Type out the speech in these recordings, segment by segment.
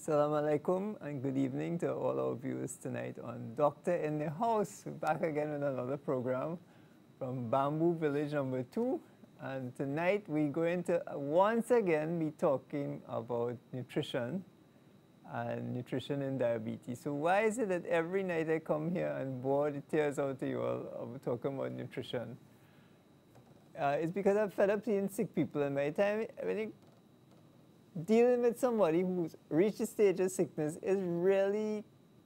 Assalamu alaikum and good evening to all our viewers tonight on Doctor in the House. We're back again with another program from Bamboo Village number 2. And tonight we're going to once again be talking about nutrition and nutrition in diabetes. So why is it that every night I come here and bore the tears out to you all of talking about nutrition? It's because I'm fed up seeing sick people, and by the time when you dealing with somebody who's reached the stage of sickness is really,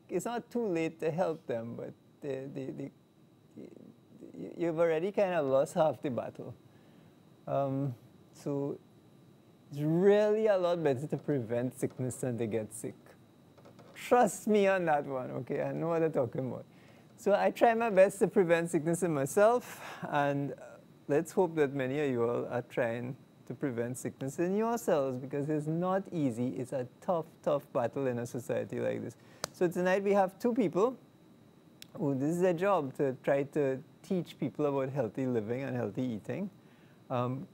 it's not too late to help them, but you've already kind of lost half the battle. So it's really a lot better to prevent sickness than to get sick. Trust me on that one, okay? I know what I'm talking about. So I try my best to prevent sickness in myself, and let's hope that many of you all are trying to prevent sickness in yourselves, because it's not easy. It's a tough, tough battle in a society like this. So tonight we have two people who this is their job, to try to teach people about healthy living and healthy eating.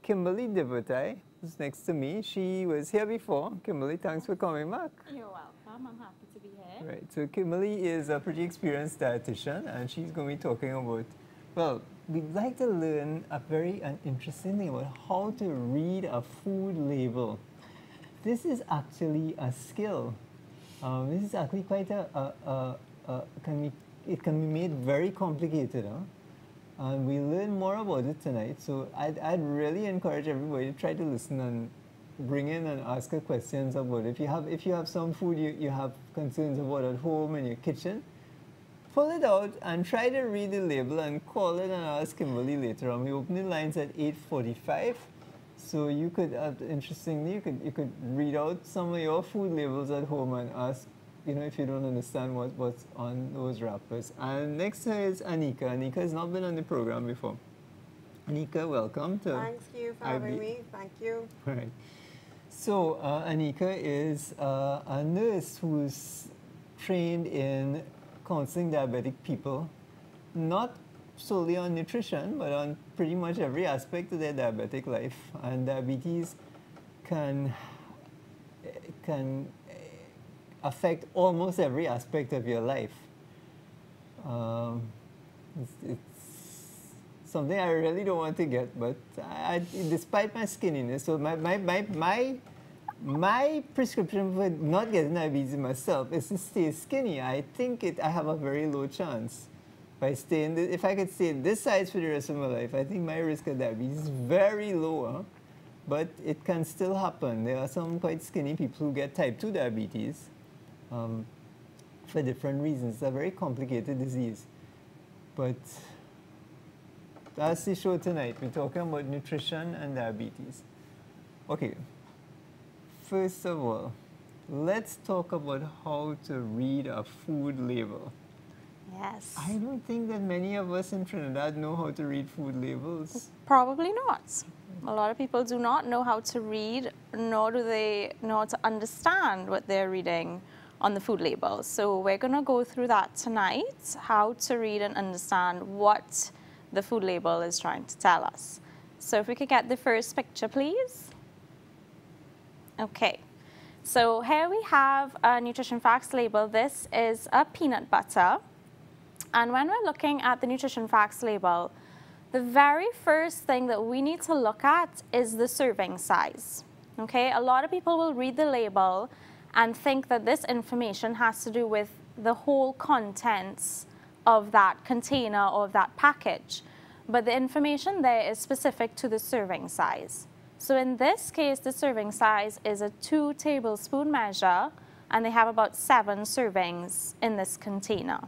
Kimberly Verteuil, who's next to me. She was here before. Kimberly, thanks for coming back. You're welcome. I'm happy to be here. Right. So Kimberly is a pretty experienced dietitian, and she's going to be talking about, well, we'd like to learn a very interesting thing about how to read a food label. This is actually a skill. This is actually quite it can be made very complicated. And we'll learn more about it tonight. So I'd really encourage everybody to try to listen and bring in and ask her questions about it. If you have some food you have concerns about at home in your kitchen, pull it out and try to read the label and call it and ask Kimberly later on. We open the lines at 8:45, so you could, interestingly, you could read out some of your food labels at home and ask, if you don't understand what's on those wrappers. And next to her is Anica. Anica has not been on the program before. Anica, welcome to Thank you for having me. Thank you. All right. So Anica is a nurse who's trained in counseling diabetic people, not solely on nutrition, but on pretty much every aspect of their diabetic life. And diabetes can affect almost every aspect of your life. It's something I really don't want to get, but despite my skinniness, so my prescription for not getting diabetes myself is to stay skinny. I think I have a very low chance. If I could stay this size for the rest of my life, I think my risk of diabetes is very low, but it can still happen. There are some quite skinny people who get type 2 diabetes for different reasons. It's a very complicated disease. But that's the show tonight. We're talking about nutrition and diabetes. Okay. First of all, let's talk about how to read a food label. Yes. I don't think that many of us in Trinidad know how to read food labels. Probably not. A lot of people do not know how to read, nor do they know how to understand what they're reading on the food label. So we're going to go through that tonight, how to read and understand what the food label is trying to tell us. So if we could get the first picture, please. Okay, so here we have a nutrition facts label. This is a peanut butter. And when we're looking at the nutrition facts label, the very first thing that we need to look at is the serving size. Okay, a lot of people will read the label and think that this information has to do with the whole contents of that container or of that package. But the information there is specific to the serving size. So in this case, the serving size is a 2 tablespoon measure, and they have about 7 servings in this container.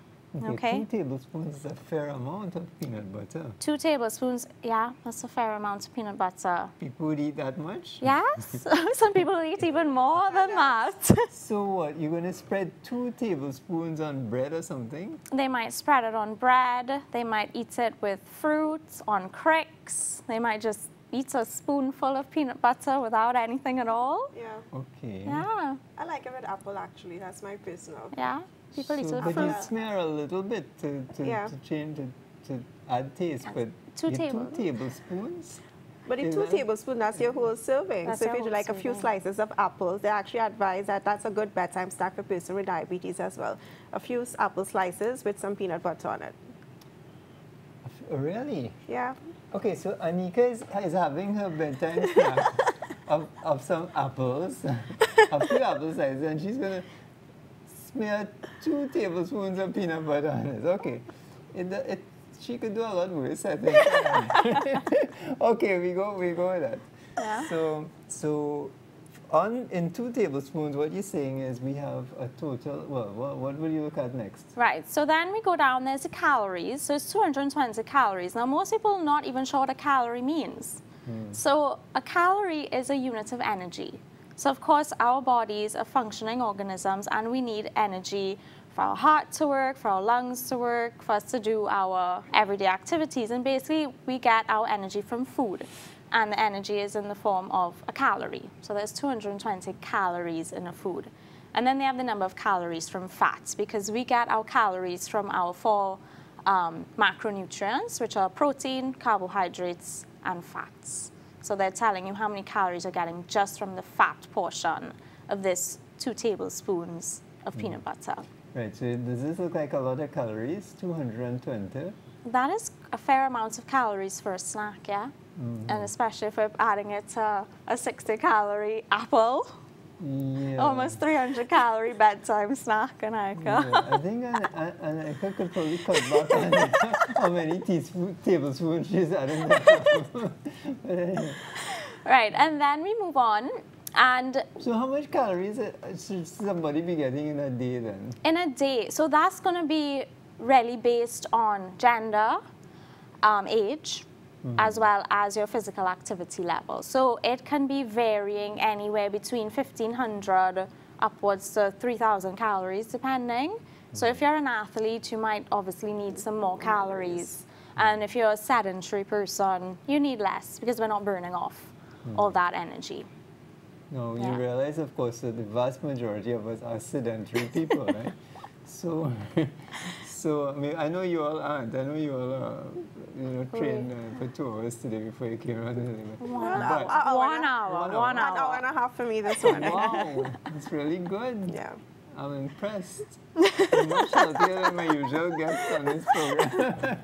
Okay. 2 tablespoons is a fair amount of peanut butter. 2 tablespoons, yeah, that's a fair amount of peanut butter. People would eat that much? Yes, some people eat even more than that. So what, you're going to spread 2 tablespoons on bread or something? They might spread it on bread, they might eat it with fruits, on cricks, they might just eat a spoonful of peanut butter without anything at all. Yeah. Okay. Yeah. I like it with apple, actually. That's my personal. Yeah. People eat it with fruit. But you smear a little bit to change it, to add taste. But 2 tablespoons? But the 2 tablespoons, that's your whole serving. That's So if your you do whole like a few serving. slices of apples, they actually advise that that's a good bedtime snack for a person with diabetes as well. A few apple slices with some peanut butter on it. Really? Yeah. Okay, so Anica is having her bedtime snack of some apples, a few apple slices, and she's going to smear 2 tablespoons of peanut butter on it. Okay. She could do a lot worse, I think. Okay, we go with that. Yeah. So in 2 tablespoons, what you're saying is we have a total, well, what will you look at next? Right, so then we go down, there's the calories. So it's 220 calories. Now, most people are not even sure what a calorie means. So a calorie is a unit of energy. So of course, our bodies are functioning organisms and we need energy for our heart to work, for our lungs to work, for us to do our everyday activities. And basically, we get our energy from food. And the energy is in the form of a calorie. So there's 220 calories in a food. And then they have the number of calories from fats, because we get our calories from our 4 macronutrients, which are protein, carbohydrates, and fats. So they're telling you how many calories you're getting just from the fat portion of this 2 tablespoons of peanut butter. Right, so does this look like a lot of calories? 220? That is a fair amount of calories for a snack, yeah? And especially if we're adding it to a 60-calorie apple. Yeah. Almost 300-calorie bedtime snack, Anica. Yeah, I think Anica could probably cut back on how many tablespoons she's adding. Right, and then we move on. And so how much calories should somebody be getting in a day then? in a day, so that's going to be really based on gender, age, as well as your physical activity level. So it can be varying anywhere between 1,500 upwards to 3,000 calories, depending. So if you're an athlete, you might obviously need some more calories. And if you're a sedentary person, you need less, because we're not burning off all that energy. No, you realize, of course, that the vast majority of us are sedentary people, right? So I mean, I know you all aren't. I know you all, trained for 2 hours today before you came on. 1 hour. 1 hour. 1 An hour and a half for me this morning. Wow, that's really good. Yeah. I'm impressed. I'm much healthier than my usual guests on this program.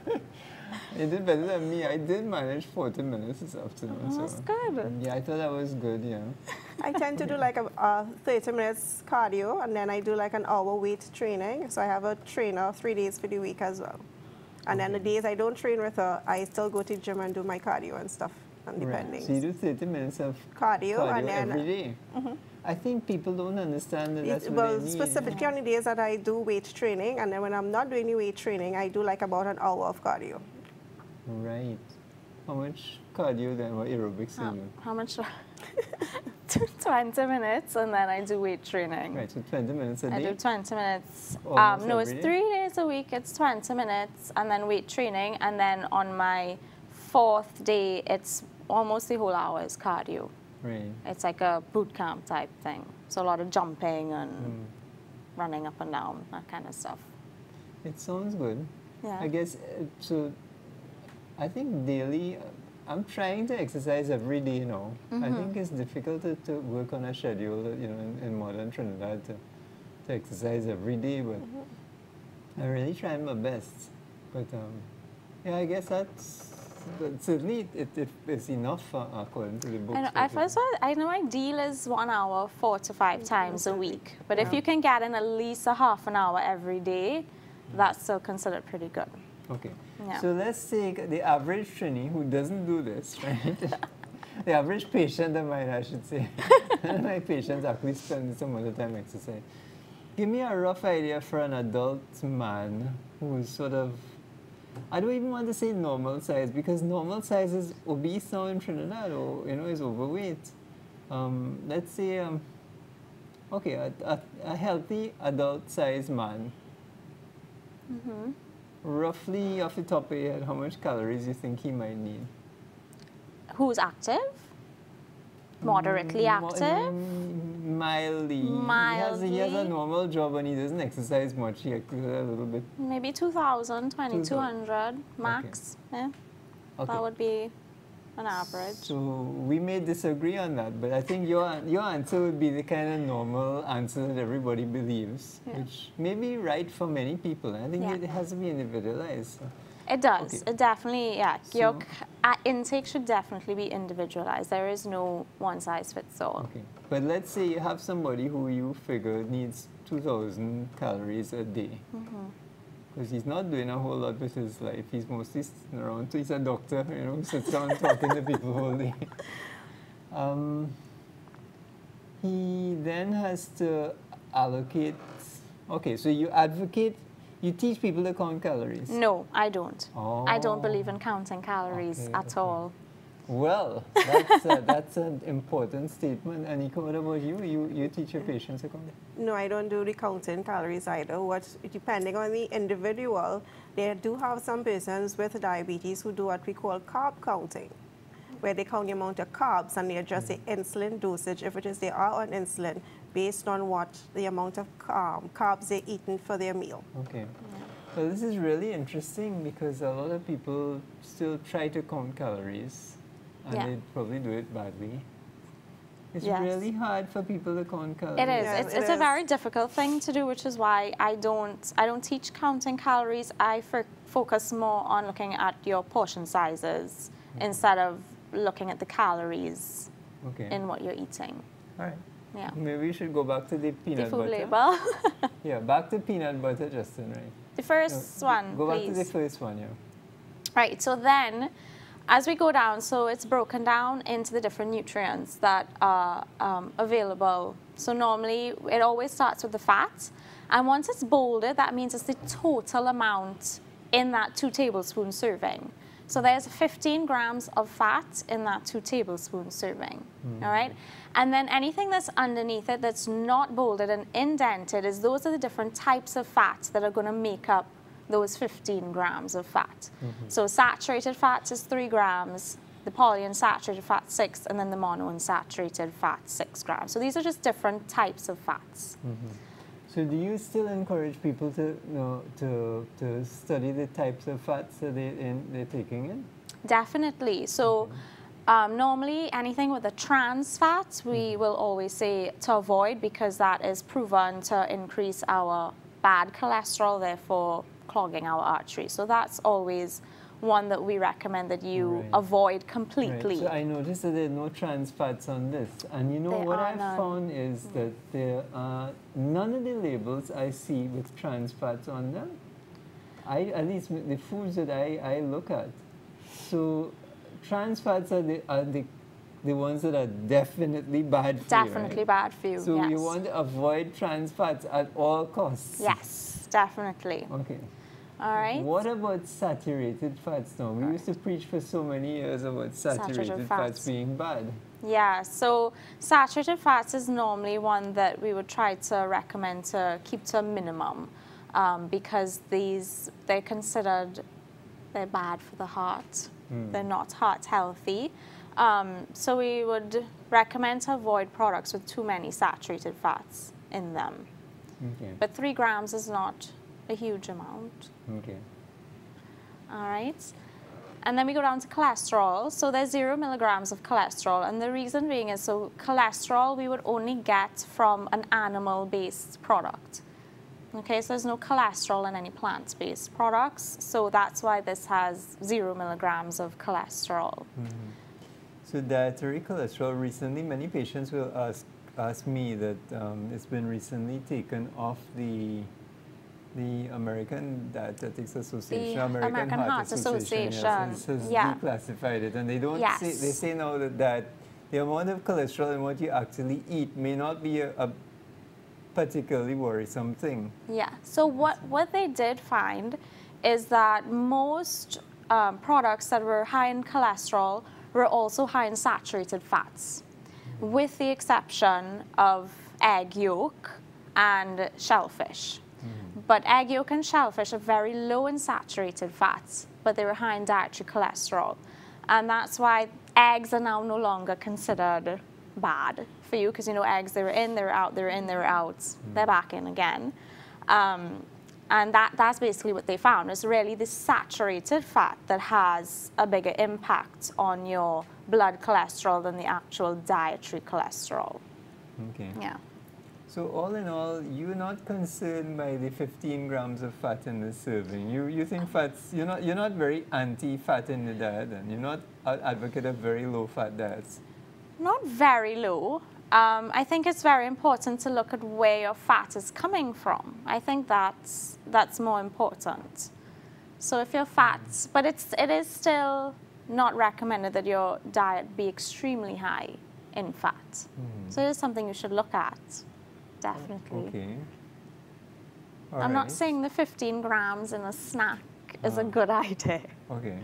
You did better than me. I did manage 40 minutes this afternoon. Oh, that's good. Yeah, I thought that was good, yeah. I tend to do like a 30 minutes cardio, and then I do like an hour weight training. So I have a trainer 3 days for the week as well. And then the days I don't train with her, I still go to the gym and do my cardio and stuff, and depending. Right. So you do 30 minutes of cardio and then every day. I think people don't understand that that's what well, they need. specifically on the days that I do weight training, and then when I'm not doing the weight training, I do like about an hour of cardio. Right. How much cardio then, or aerobics do you do? How much? 20 minutes, and then I do weight training. Right, so 20 minutes a day? I do 20 minutes. Almost No, it's every day? 3 days a week. It's 20 minutes, and then weight training. And then on my 4th day, it's almost the whole hour is cardio. Right. It's like a boot camp type thing. So a lot of jumping and running up and down, that kind of stuff. It sounds good. Yeah. I guess, so I think daily, I'm trying to exercise every day now. I think it's difficult to work on a schedule, in modern Trinidad to exercise every day, but I really try my best. But yeah, I guess but certainly it's enough according to the books. I know ideal is 1 hour, 4 to 5 times a week. But if you can get in at least a half an hour every day, that's still considered pretty good. Okay. Yeah. So let's take the average Trini who doesn't do this, right? The average patient of mine, I should say. My patients actually spend some other time exercising. Give me a rough idea for an adult man who's sort of, I don't even want to say normal size, because normal size is obese now in Trinidad, or is overweight. Let's say, okay, a healthy adult size man. Roughly off the top of your head, how much calories you think he might need? Who's active? Moderately active? Mildly. He has a normal job and he doesn't exercise much. He exercises a little bit. Maybe 2,000, 2,200 max. Yeah. Okay. That would be an average. So we may disagree on that, but I think your answer would be the kind of normal answer that everybody believes, which may be right for many people. I think it has to be individualized. So. It does. Okay. It definitely, So, your intake should definitely be individualized. There is no one size fits all. Okay. But let's say you have somebody who you figure needs 2,000 calories a day. Because he's not doing a whole lot with his life. He's mostly sitting around. So he's a doctor, you know, sits down talking to people all day. He then has to allocate. Okay, so you advocate, you teach people to count calories. No, I don't. Oh. I don't believe in counting calories at all. Well, that's an important statement. Anica, what about you? You teach your patients to count? No, I don't do the counting calories either. Depending on the individual, they do have some persons with diabetes who do what we call carb counting, where they count the amount of carbs and they adjust the insulin dosage, if it is they are on insulin, based on what the amount of carbs they're eating for their meal. Okay. Well, this is really interesting because a lot of people still try to count calories. And they probably do it badly. It's really hard for people to count calories. It is. Yes, it's a very difficult thing to do, which is why I don't teach counting calories. I focus more on looking at your portion sizes instead of looking at the calories in what you're eating. All right. Yeah. Maybe we should go back to the peanut the food butter. label. Yeah, back to peanut butter, Justin, right? The first one, Go back please. to the first one, yeah. Right, so then, as we go down, so it's broken down into the different nutrients that are available. So normally, it always starts with the fat. And once it's bolded, that means it's the total amount in that 2 tablespoon serving. So there's 15 grams of fat in that 2 tablespoon serving, all right? And then anything that's underneath it that's not bolded and indented those are the different types of fats that are going to make up those 15 grams of fat. So saturated fats is 3 grams, the polyunsaturated fat 6, and then the monounsaturated fat 6 grams. So these are just different types of fats. So do you still encourage people to study the types of fats that they're taking in? Definitely. So normally anything with a trans fat, we will always say to avoid because that is proven to increase our bad cholesterol, therefore clogging our arteries. So that's always one that we recommend that you avoid completely. Right. So I noticed that there are no trans fats on this. And you know what I found is that there are none of the labels I see with trans fats on them. At least the foods that I look at. So trans fats are the ones that are definitely bad for you. Definitely bad for you, So you want to avoid trans fats at all costs. Yes, definitely. Okay. All right. What about saturated fats now? We used to preach for so many years about saturated fats being bad. Yeah, so saturated fats is normally one that we would try to recommend to keep to a minimum because they're considered, they're bad for the heart. They're not heart healthy. So we would recommend to avoid products with too many saturated fats in them. Okay. But 3 grams is not a huge amount. Okay. All right. And then we go down to cholesterol. So there's 0 milligrams of cholesterol. And the reason being is, so cholesterol we would only get from an animal-based product. Okay, so there's no cholesterol in any plant-based products. So that's why this has 0 milligrams of cholesterol. So dietary cholesterol, recently many patients will ask me that it's been recently taken off the American Dietetics Association, The American Heart Association. Yes, has declassified it, and they don't say, they say now that the amount of cholesterol in what you actually eat may not be a particularly worrisome thing. Yeah, so what they did find is that most products that were high in cholesterol were also high in saturated fats, with the exception of egg yolk and shellfish. But egg yolk and shellfish are very low in saturated fats, but they were high in dietary cholesterol. And that's why eggs are now no longer considered bad for you, because you know eggs, they were in, they were out, they were in, they were out, they're back in again. And And that's basically what they found. It's really the saturated fat that has a bigger impact on your blood cholesterol than the actual dietary cholesterol. Okay. Yeah. So all in all, you're not concerned by the 15 grams of fat in the serving. You think fats, you're not very anti-fat in the diet, and you're not an advocate of very low-fat diets. Not very low. I think it's very important to look at where your fat is coming from. I think that's more important. So if your fats, but it is still not recommended that your diet be extremely high in fat. So it is something you should look at, definitely. Okay. I'm not saying the 15 grams in a snack is a good idea. Okay.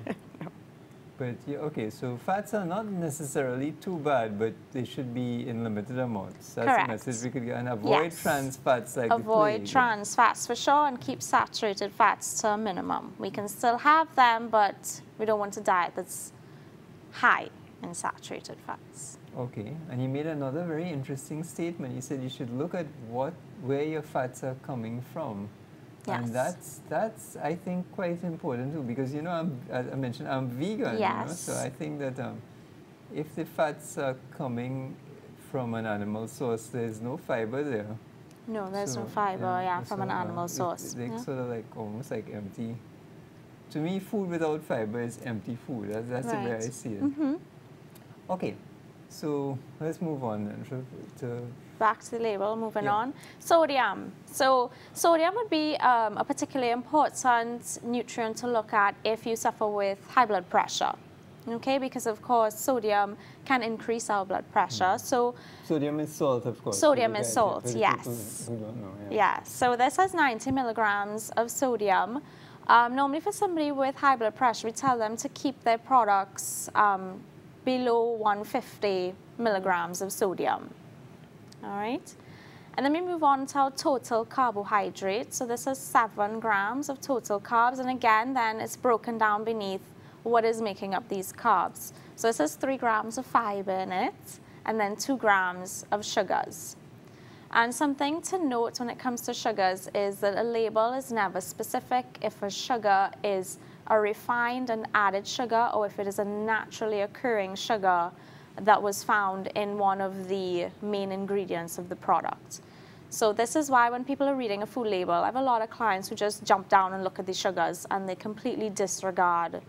But yeah, okay, so fats are not necessarily too bad, but they should be in limited amounts. That's Correct. the message we could get. And avoid trans fats like avoid trans fats for sure, and keep saturated fats to a minimum. We can still have them, but we don't want a diet that's high in saturated fats. Okay, and you made another very interesting statement. You said you should look at where your fats are coming from. Yes. And that's I think quite important too, because as I mentioned, I'm vegan. Yes. So I think that if the fats are coming from an animal source, there's no fiber there. No, there's no fiber, from an animal source. It's sort of like almost like empty. To me, food without fiber is empty food. That's the way I see it. Okay, so let's move on then to back to the label, moving on. Sodium. So sodium would be a particularly important nutrient to look at if you suffer with high blood pressure. Okay, because of course sodium can increase our blood pressure. So sodium is salt, of course. Sodium is salt, yes. Who don't know, yeah. So this has 90 milligrams of sodium. Normally for somebody with high blood pressure, we tell them to keep their products below 150 milligrams of sodium. All right, and then we move on to our total carbohydrate. So this is 7 grams of total carbs, and again, then it's broken down beneath what is making up these carbs. So this is 3 grams of fiber in it, and then 2 grams of sugars. And something to note when it comes to sugars is that a label is never specific if a sugar is a refined and added sugar, or if it is a naturally occurring sugar that was found in one of the main ingredients of the product. So this is why when people are reading a food label, I have a lot of clients who just jump down and look at the sugars and they completely disregard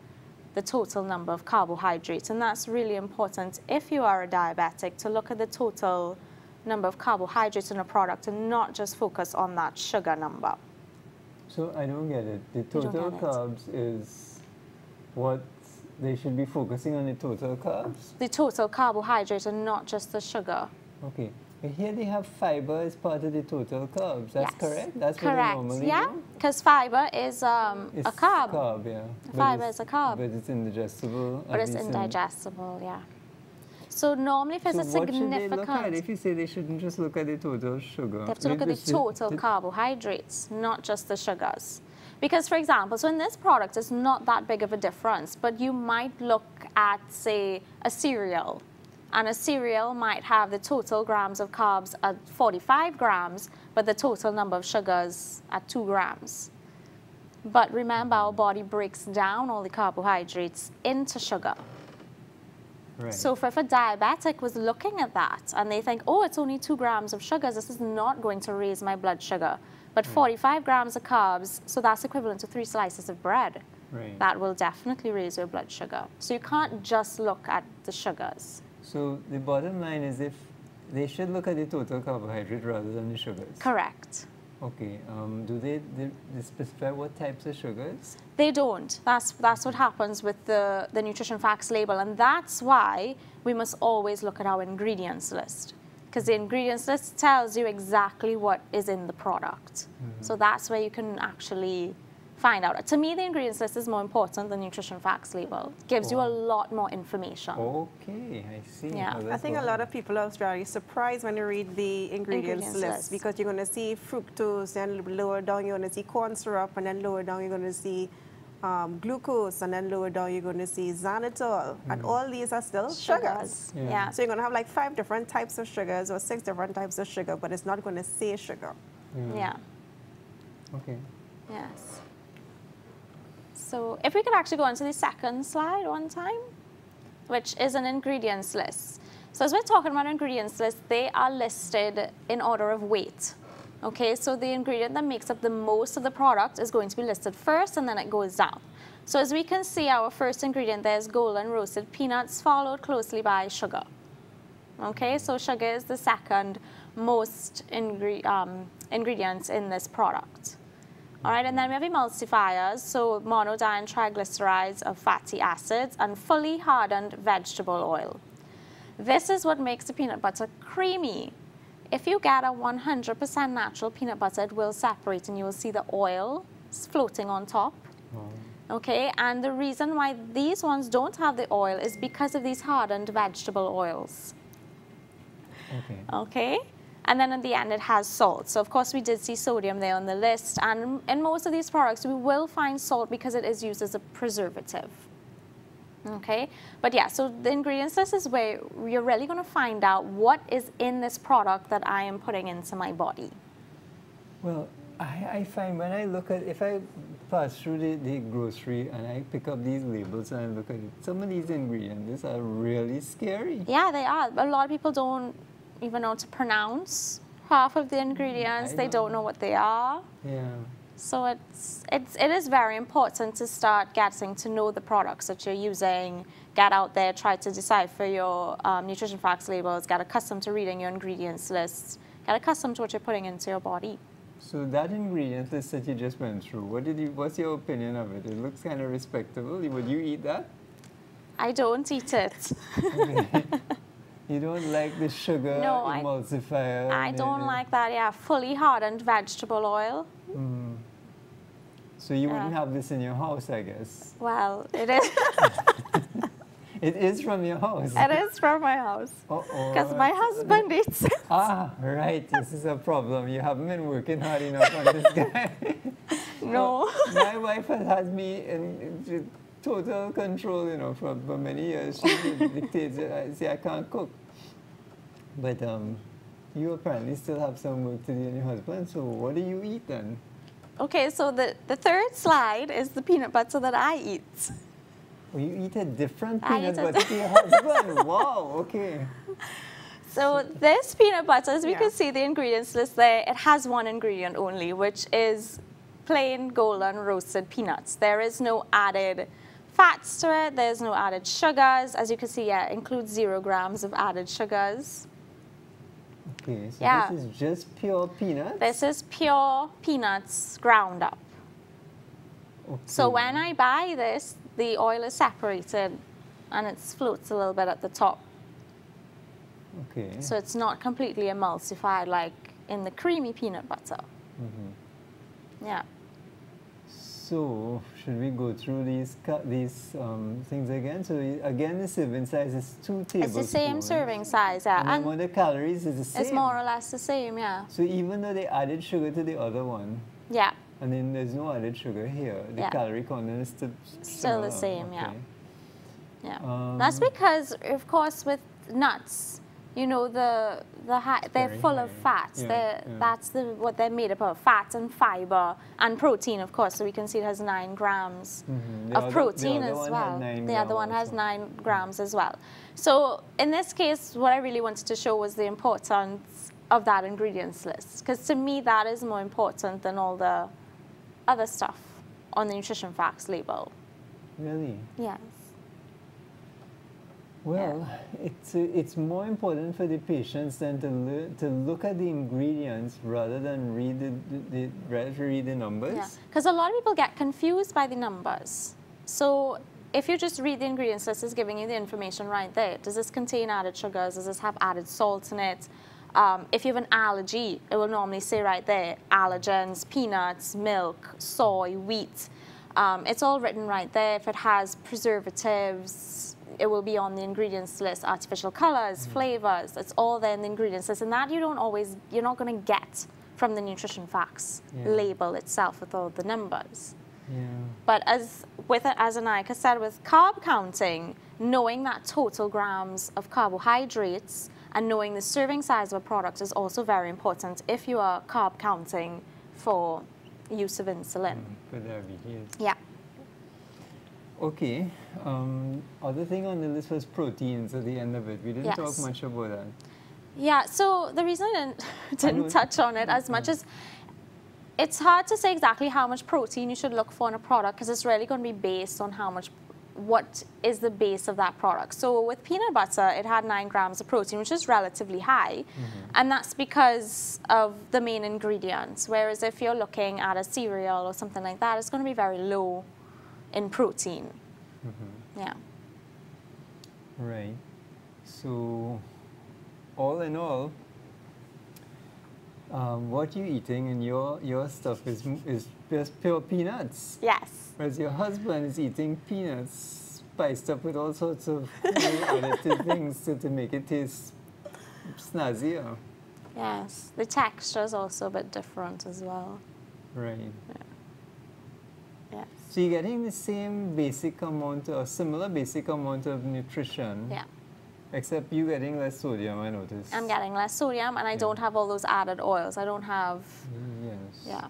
the total number of carbohydrates. And that's really important if you are a diabetic, to look at the total number of carbohydrates in a product and not just focus on that sugar number. So I don't get it. The total carbs is what they should be focusing on, the total carbs? The total carbohydrates and not just the sugar. Okay. But here they have fiber as part of the total carbs. That's correct? That's correct. What they normally do? Because fiber is a carb. Carb, yeah. Fiber is a carb. But it's indigestible. But it's indigestible, yeah. So normally if there's a significant... what should they look at? If you say they shouldn't just look at the total sugar. They have to look at the total carbohydrates, not just the sugars. Because, for example, so in this product, it's not that big of a difference, but you might look at, say, a cereal, and a cereal might have the total grams of carbs at 45 grams, but the total number of sugars at 2 grams. But remember, our body breaks down all the carbohydrates into sugar. Right. So if a diabetic was looking at that, and they think, oh, it's only 2 grams of sugars, this is not going to raise my blood sugar. But 45 grams of carbs, so that's equivalent to 3 slices of bread. Right. That will definitely raise your blood sugar. So you can't just look at the sugars. So the bottom line is if they should look at the total carbohydrate rather than the sugars. Correct. Okay. Do they specify what types of sugars? They don't. That's what happens with the nutrition facts label, and that's why we must always look at our ingredients list. Because the ingredients list tells you exactly what is in the product. So that's where you can actually find out. To me, the ingredients list is more important than the nutrition facts label. It gives you a lot more information. Okay, I see. Yeah. I think a lot of people are very surprised when you read the ingredients list, because you're going to see fructose, then lower down you're going to see corn syrup, and then lower down you're going to see glucose, and then lower down you're going to see xylitol, and all these are still sugars. Yeah. So you're going to have like 5 different types of sugars or 6 different types of sugar, but it's not going to say sugar. Yeah. Okay. Yes. So if we could actually go on to the second slide one time, which is an ingredients list. So as we're talking about ingredients list, they are listed in order of weight. Okay, so the ingredient that makes up the most of the product is going to be listed first, and then it goes down. So as we can see, our first ingredient there is golden roasted peanuts, followed closely by sugar. Okay, so sugar is the second most ingredients in this product. All right, and then we have emulsifiers, so monodiene triglycerides of fatty acids and fully hardened vegetable oil. This is what makes the peanut butter creamy. If you get a 100% natural peanut butter, it will separate and you will see the oil floating on top. Okay, and the reason why these ones don't have the oil is because of these hardened vegetable oils. Okay. And then at the end, it has salt. So, of course, we did see sodium there on the list. And in most of these products, we will find salt because it is used as a preservative. Okay? But, yeah, so the ingredients list is where you're really going to find out what is in this product that I am putting into my body. Well, I find when I look at, if I pass through the grocery and I pick up these labels and I look at it, some of these ingredients are really scary. Yeah, they are. A lot of people don't even know to pronounce half of the ingredients. They don't know what they are. Yeah. So it is very important to start getting to know the products that you're using. Get out there, try to decipher your nutrition facts labels, get accustomed to reading your ingredients lists, get accustomed to what you're putting into your body. So that ingredient list that you just went through, what's your opinion of it? It looks kind of respectable. Would you eat that? I don't eat it. Okay. You don't like the sugar emulsifier? I don't like that, yeah. Fully hardened vegetable oil. Mm. So you wouldn't have this in your house, I guess? Well, it is. It is from your house? It is from my house. Because my husband eats it. Ah, right. This is a problem. You haven't been working hard enough on this guy. No. My wife has me in total control, you know, for many years. She dictates it. I say I can't cook. But you apparently still have some work to do in your husband, so what do you eat then? Okay, so the third slide is the peanut butter that I eat. Oh, you eat a different peanut butter to your husband? Wow, okay. So this peanut butter, as we can see the ingredients list there, it has one ingredient only, which is plain golden roasted peanuts. There is no added fats to it, there's no added sugars. As you can see, it includes 0 grams of added sugars. Okay, so this is just pure peanuts? This is pure peanuts ground up. Okay. So when I buy this, the oil is separated and it floats a little bit at the top. Okay. So it's not completely emulsified like in the creamy peanut butter. Mm-hmm. Yeah. So should we go through these things again? So again, the serving size is 2 tablespoons. It's the same serving size, yeah. And the calories is the same. It's more or less the same, yeah. So even though they added sugar to the other one, yeah, and then there's no added sugar here, the calorie content is still the same, okay. Yeah. That's because, of course, with nuts, you know, they're full of fat. Yeah, That's what they're made up of, fat and fiber and protein, of course. So we can see it has 9 grams of protein as well. The other one has 9 grams as well. So in this case, what I really wanted to show was the importance of that ingredients list. Because to me, that is more important than all the other stuff on the nutrition facts label. Really? Yes. Well, it's more important for the patients than to look at the ingredients rather than read the numbers. Yeah, because a lot of people get confused by the numbers. So if you just read the ingredients list, it's giving you the information right there. Does this contain added sugars? Does this have added salt in it? If you have an allergy, it will normally say right there, allergens, peanuts, milk, soy, wheat. It's all written right there. If it has preservatives, it will be on the ingredients list, artificial colors, flavors. It's all there in the ingredients list. And that you're not going to get from the nutrition facts label itself with all the numbers. Yeah. But as Anica said, with carb counting, knowing that total grams of carbohydrates and knowing the serving size of a product is also very important if you are carb counting for use of insulin. For diabetes. Yeah. Okay. Other thing on the list was proteins at the end of it. We didn't talk much about that. Yeah, so the reason I didn't touch on it as much is it's hard to say exactly how much protein you should look for in a product because it's really going to be based on what is the base of that product. So with peanut butter, it had 9 grams of protein, which is relatively high. And that's because of the main ingredients. Whereas if you're looking at a cereal or something like that, it's going to be very low in protein. Yeah. Right. So all in all, what you're eating and your stuff is just pure peanuts. Yes. Whereas your husband is eating peanuts spiced up with all sorts of additive things to make it taste snazzier. Yes. The texture is also a bit different as well. Right. Yeah. Yes. So you're getting the same basic amount or similar basic amount of nutrition. Yeah. Except you getting less sodium, I noticed. I'm getting less sodium, and I don't have all those added oils. I don't have... Yes. Yeah.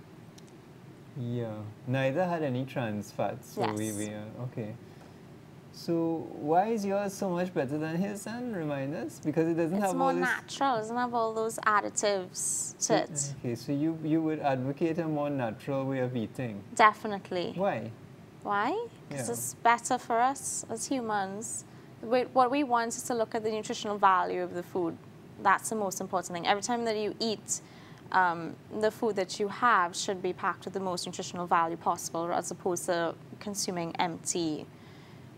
Yeah. Neither had any trans fats. So Yes. okay. So why is yours so much better than his then? Remind us. Because it doesn't have It's all more this... natural. It doesn't have all those additives to it. Okay, so you would advocate a more natural way of eating. Definitely. Why? Why? Because Yeah. it's better for us as humans. What we want is to look at the nutritional value of the food. That's the most important thing. Every time that you eat, the food that you have should be packed with the most nutritional value possible, as opposed to consuming empty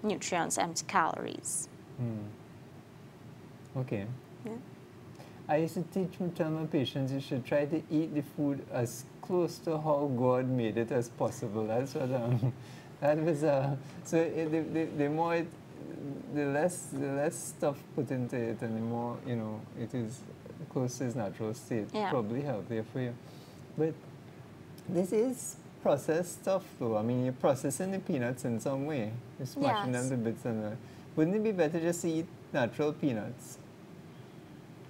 nutrients, empty calories. Okay. Yeah. I used to tell my patients you should try to eat the food as close to how God made it as possible. That's what that was. The less stuff put into it, and the more it is close to its natural state. Yeah. Probably healthier for you. But this is processed stuff, though. I mean, you're processing the peanuts in some way. You're smashing them to bits, and wouldn't it be better just to eat natural peanuts?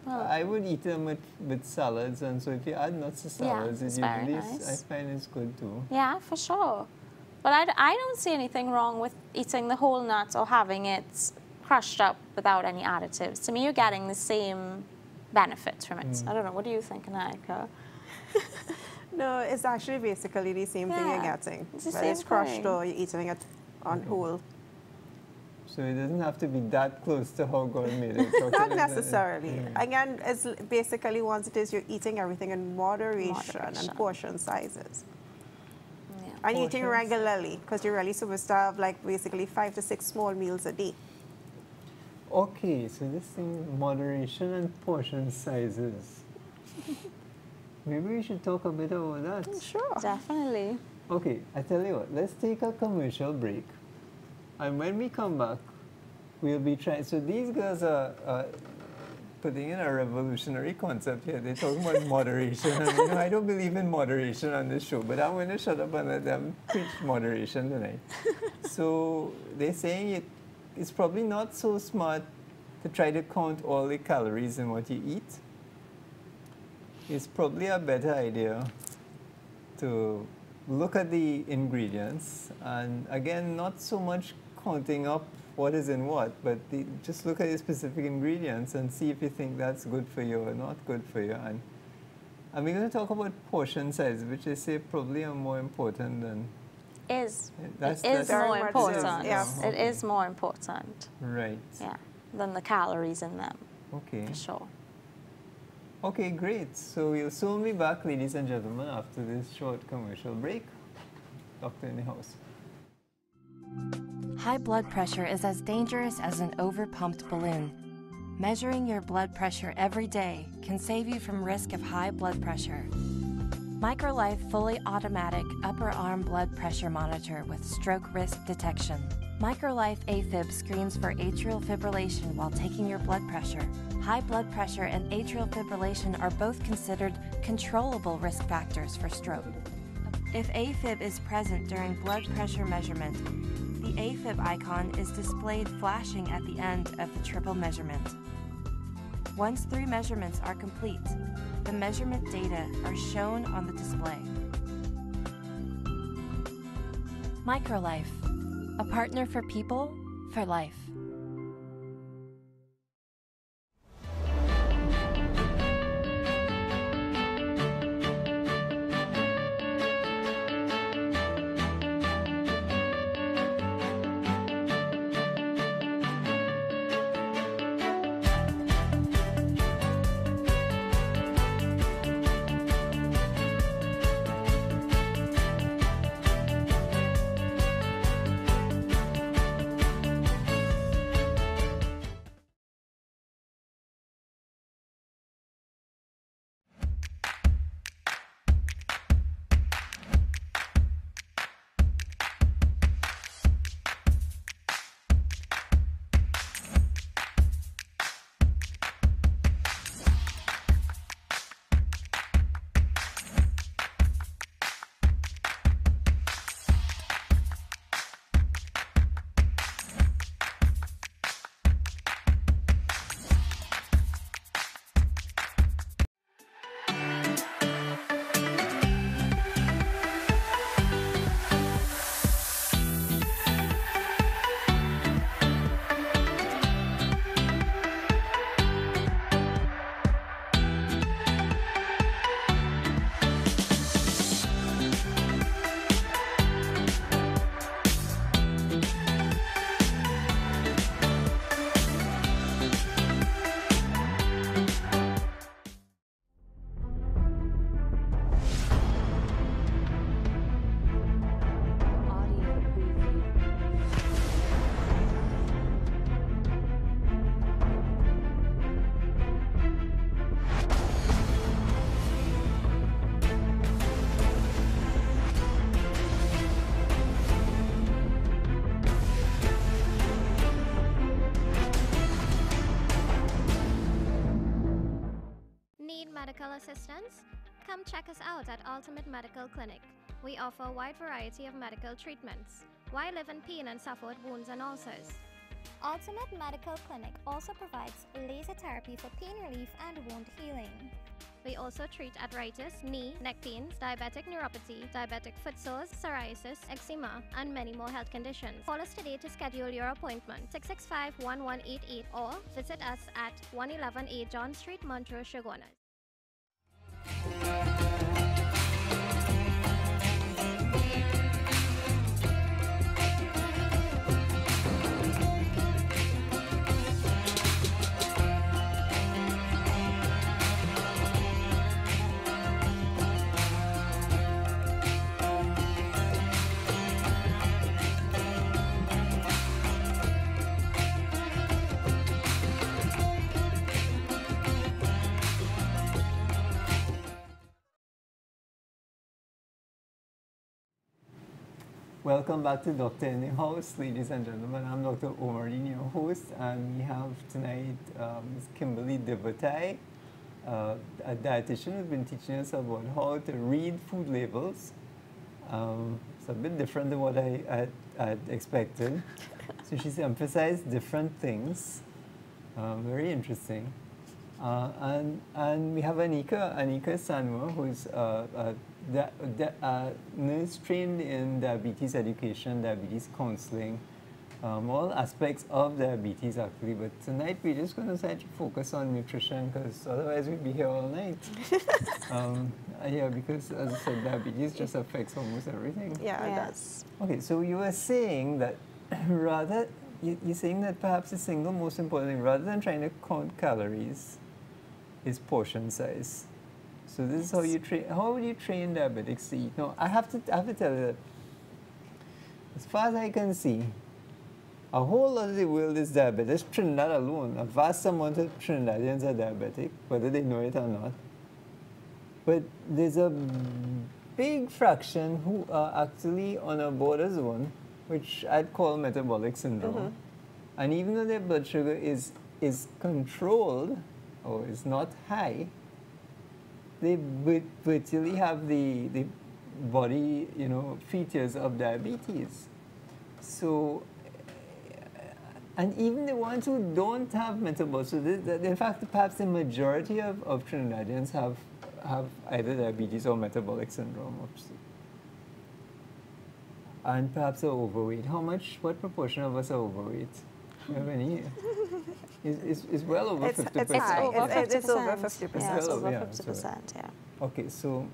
Well, I would eat them with salads, and so if you add nuts to salads, it's it very usually nice. I find it's good too. Yeah, for sure. But I don't see anything wrong with eating the whole nut or having it crushed up without any additives. To me, you're getting the same benefits from it. I don't know. What do you think, Anica? No, it's actually basically the same thing you're getting. It's the Whether same it's crushed thing. or you're eating it on whole. So it doesn't have to be that close to how God made it. Not necessarily. Again, it's basically once it is, you're eating everything in moderation. And portion sizes. Yeah. And you're eating regularly, because you're really supposed to have like basically 5 to 6 small meals a day. Okay, so this thing, moderation and portion sizes. Maybe we should talk a bit about that. Sure. Definitely. Okay, I tell you what, let's take a commercial break. And when we come back, we'll be trying. So these girls are putting in a revolutionary concept here. They're talking about moderation. And I don't believe in moderation on this show, but I'm going to shut up and let them preach moderation tonight. So they're saying it's probably not so smart to try to count all the calories in what you eat. It's probably a better idea to look at the ingredients, and again, not so much counting up what is in what, but just look at the specific ingredients and see if you think that's good for you or not good for you. And we're going to talk about portion size, which they say probably are more important than... It is more important. Yes. It is more important. Right. Yeah, than the calories in them. Okay. For sure. Okay, great. So we'll soon be back, ladies and gentlemen, after this short commercial break. Doctor in the house. High blood pressure is as dangerous as an overpumped balloon. Measuring your blood pressure every day can save you from risk of high blood pressure. MicroLife fully automatic upper arm blood pressure monitor with stroke risk detection. MicroLife AFib screens for atrial fibrillation while taking your blood pressure. High blood pressure and atrial fibrillation are both considered controllable risk factors for stroke. If AFib is present during blood pressure measurement, the AFib icon is displayed flashing at the end of the triple measurement. Once 3 measurements are complete, the measurement data are shown on the display. Microlife, a partner for people, for life. Medical assistance? Come check us out at Ultimate Medical Clinic. We offer a wide variety of medical treatments. Why live in pain and suffer with wounds and ulcers? Ultimate Medical Clinic also provides laser therapy for pain relief and wound healing. We also treat arthritis, knee, neck pains, diabetic neuropathy, diabetic foot sores, psoriasis, eczema, and many more health conditions. Call us today to schedule your appointment, 665-1188, or visit us at 111 A John Street, Montrose, Chaguanas. Welcome back to Doctor in the House, ladies and gentlemen. I'm Dr. Omardeen, your host, and we have tonight Ms. Kimberly Verteuil, a dietitian who's been teaching us about how to read food labels. It's a bit different than what I had expected. So she's emphasized different things, very interesting. And we have Anica Sanoir, who's nurse trained in diabetes education, diabetes counseling, all aspects of diabetes actually. But tonight we're just going to try to focus on nutrition, because otherwise we'd be here all night. Yeah, because as I said, diabetes just affects almost everything. Yeah, it does. Okay, so you were saying that you're saying that perhaps the single most important thing, rather than trying to count calories, is portion size. So this is how you train. How would you train diabetics to eat? No, I have to tell you that, as far as I can see, a whole lot of the world is diabetic. Trinidad alone, a vast amount of Trinidadians are diabetic, whether they know it or not. But there's a big fraction who are actually on a border zone, which I'd call metabolic syndrome. Mm-hmm. And even though their blood sugar is controlled, or is not high, they virtually have the body, features of diabetes. So, and even the ones who don't have metabolic, so in fact, perhaps the majority of Trinidadians have either diabetes or metabolic syndrome. and perhaps are overweight. What proportion of us are overweight? Do you have any? It's well over 50%. It's high. Over 50%. It's over 50%. Yeah, it's Well, over yeah, 50%, yeah. Okay, so,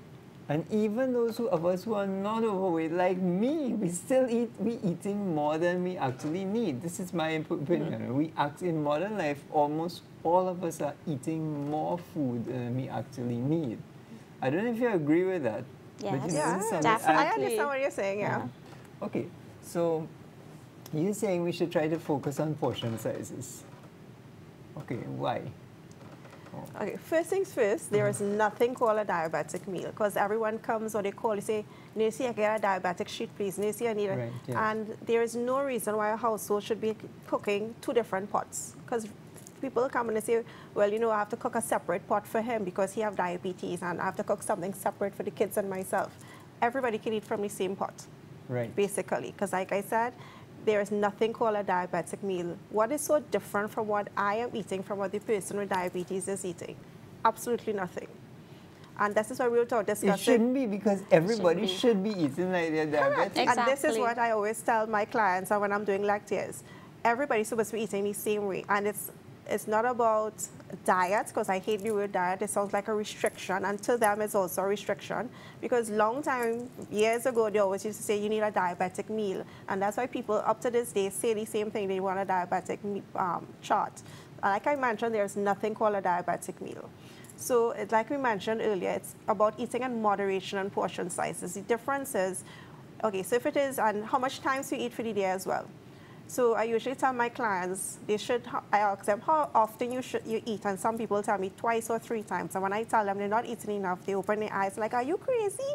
and even those of us who are not overweight, like me, we eating more than we actually need. This is my opinion. We act in modern life, almost all of us are eating more food than we actually need. I don't know if you agree with that. Yes, but you know, this is something definitely. I understand what you're saying, yeah. Okay, so you're saying we should try to focus on portion sizes. Okay, why? Okay, first things first, there is nothing called a diabetic meal because everyone comes or they call, you say, Nancy, I get a diabetic sheet, please. Nancy, I need a... Right, yeah. And there is no reason why a household should be cooking 2 different pots because people come and they say, well, you know, I have to cook a separate pot for him because he have diabetes and I have to cook something separate for the kids and myself. Everybody can eat from the same pot, Right. basically, because like I said, there is nothing called a diabetic meal. What is so different from what I am eating from what the person with diabetes is eating? Absolutely nothing. And this is what we were discussing. It shouldn't be because everybody should be eating like they're diabetic. Exactly. And this is what I always tell my clients when I'm doing lectures. Everybody's supposed to be eating the same way. And it's not about diet, because I hate the word diet. It sounds like a restriction, and to them it's also a restriction. Because long time, years ago, they always used to say you need a diabetic meal. And that's why people up to this day say the same thing, they want a diabetic chart. Like I mentioned, there's nothing called a diabetic meal. So it's like we mentioned earlier, it's about eating in moderation and portion sizes. The difference is, okay, so if it is, and how much times you eat for the day as well. So I usually tell my clients, I ask them how often you eat, and some people tell me 2 or 3 times. And when I tell them they're not eating enough, they open their eyes like, are you crazy?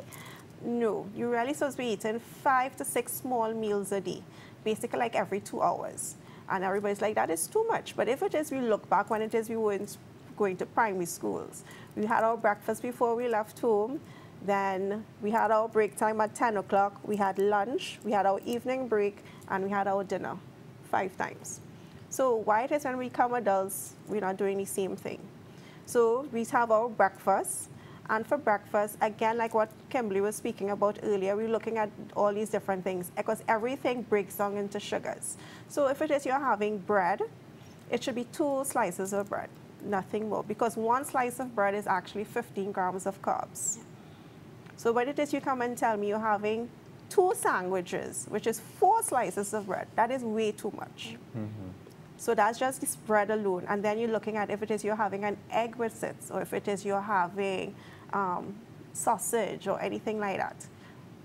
No, you're really supposed to be eating 5 to 6 small meals a day, basically like every 2 hours. And everybody's like, that is too much. But if it is, we look back when it is we weren't going to primary schools. We had our breakfast before we left home. Then we had our break time at 10 o'clock. We had lunch, we had our evening break, and we had our dinner 5 times. So why it is when we become adults, we're not doing the same thing. So we have our breakfast. And for breakfast, again, like what Kimberly was speaking about earlier, we're looking at all these different things because everything breaks down into sugars. So if it is you're having bread, it should be 2 slices of bread, nothing more, because 1 slice of bread is actually 15 grams of carbs. So when it is you come and tell me you're having 2 sandwiches, which is 4 slices of bread, that is way too much. Mm-hmm. So that's just this bread alone. And then you're looking at if it is you're having an egg with it, or if it is you're having sausage or anything like that.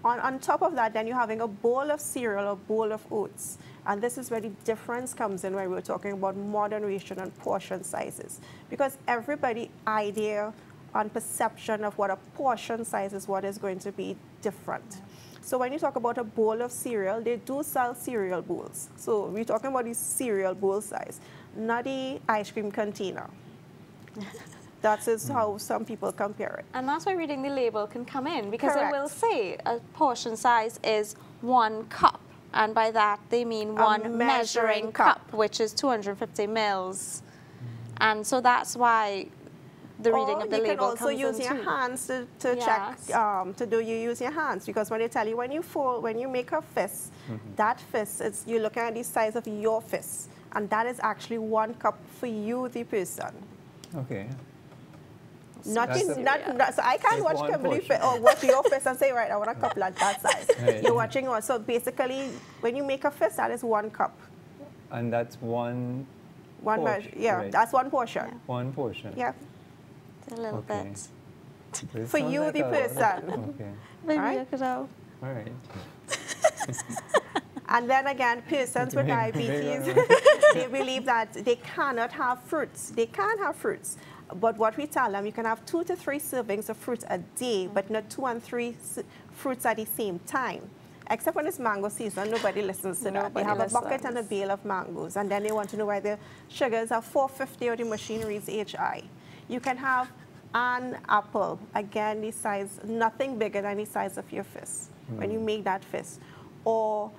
On top of that, then you're having a bowl of cereal or bowl of oats. And this is where the difference comes in when we're talking about moderation and portion sizes. Because everybody's idea and perception of what a portion size is what is going to be different. So when you talk about a bowl of cereal, they do sell cereal bowls. So we're talking about the cereal bowl size, not the ice cream container. That is how some people compare it. And that's why reading the label can come in, because Correct. it will say a portion size is 1 cup. And by that, they mean one measuring cup, which is 250 mils. And so that's why the reading of the label comes in. You can also use your hands to check, you use your hands, because when they tell you when you make a fist, that fist, you're looking at the size of your fist. And that is actually 1 cup for you, the person. Okay. So I can't watch Kimberly or watch your fist and say, right, I want a cup like that size. Right. You're watching one. So basically, when you make a fist, that is 1 cup. And that's one measure. Yeah, right. That's 1 portion. Yeah. 1 portion. Yeah. A little bit. For you, like the person. Okay. Maybe I could know. All right. And then again, persons with diabetes, they believe that they cannot have fruits. They can have fruits. But what we tell them, you can have 2 to 3 servings of fruit a day, but not 2 and 3 fruits at the same time. Except when it's mango season, nobody listens to that. They have a bucket and a bale of mangoes, and then they want to know why the sugars are 450 or the machine reads HI. You can have an apple, again, the size, nothing bigger than the size of your fist when you make that fist. Or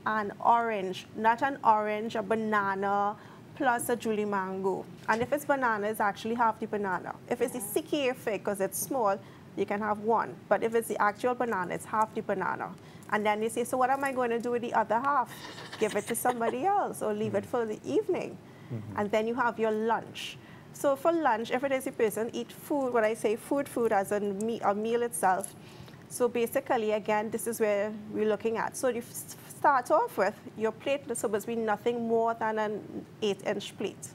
an orange, not an orange, a banana, plus a Julie mango. And if it's banana, it's actually half the banana. If it's a CKA fig, because it's small, you can have one. But if it's the actual banana, it's half the banana. And then they say, so what am I going to do with the other half? Give it to somebody else or leave it for the evening. And then you have your lunch. So for lunch, if it is a person eat food, when I say food as a meal itself, so basically, again, this is where we're looking at. So you start off with your plate is supposed to be nothing more than an 8-inch plate.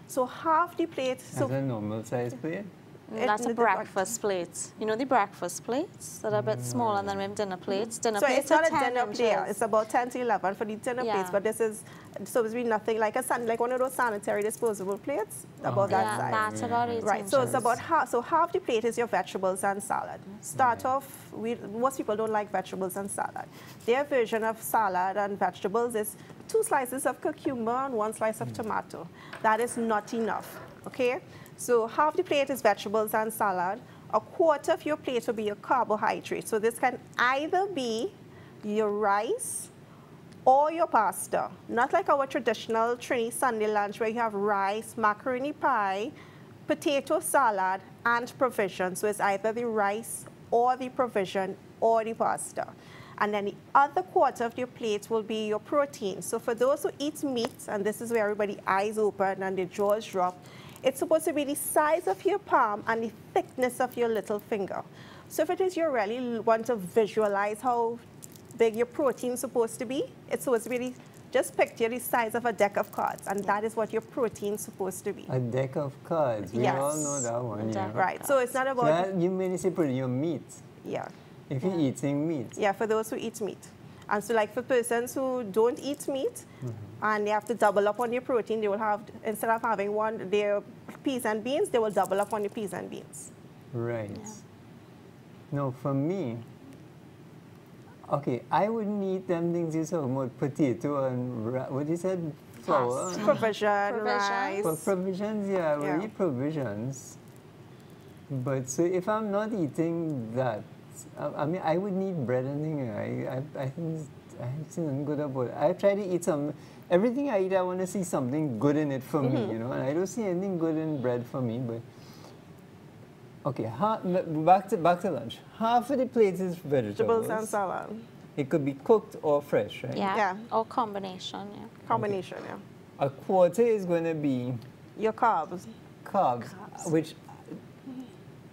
So half the plate. So That's a normal size plate? That's a breakfast plate. You know the breakfast plates that are a bit smaller than we have dinner plates? Dinner so plates it's not are a 10 dinner inches. plate. It's about 10 to 11 for the dinner plates, but this is supposed to be nothing like like one of those sanitary disposable plates, about that size. That's about 8 Right, inches. so it's about half. So half the plate is your vegetables and salad. Start off. Most people don't like vegetables and salad. Their version of salad and vegetables is 2 slices of cucumber and 1 slice of tomato. That is not enough. Okay. So half the plate is vegetables and salad. A quarter of your plate will be your carbohydrate. So this can either be your rice or your pasta. Not like our traditional Trini Sunday lunch where you have rice, macaroni pie, potato salad, and provision. So it's either the rice or the provision or the pasta. And then the other quarter of your plate will be your protein. So for those who eat meat, and this is where everybody's eyes open and their jaws drop, it's supposed to be the size of your palm and the thickness of your little finger. So if it is you really want to visualize how big your protein is supposed to be, it's supposed to be just picture the size of a deck of cards, and that is what your protein is supposed to be. A deck of cards. We all know that one. Yeah. Right. So it's not about. So that, you mean say put your meat. Yeah. If you're eating meat. Yeah, for those who eat meat. And so like for persons who don't eat meat and they have to double up on their protein, they will have, instead of having their peas and beans, they will double up on the peas and beans. Right. Yeah. No, for me, okay, I wouldn't eat them things you talking about, potato and, what you said, flour? Provision, rice. For provisions, yeah, I will eat provisions. But so if I'm not eating that, I mean, I would need bread and things. I think I see nothing good about it. I try to eat some. Everything I eat, I want to see something good in it for me, you know. And I don't see anything good in bread for me. But okay, back to lunch. Half of the plate is vegetables and salad. It could be cooked or fresh, right? Yeah. Or combination. Yeah. Combination. Okay. Yeah. A quarter is going to be your carbs. Carbs. Which.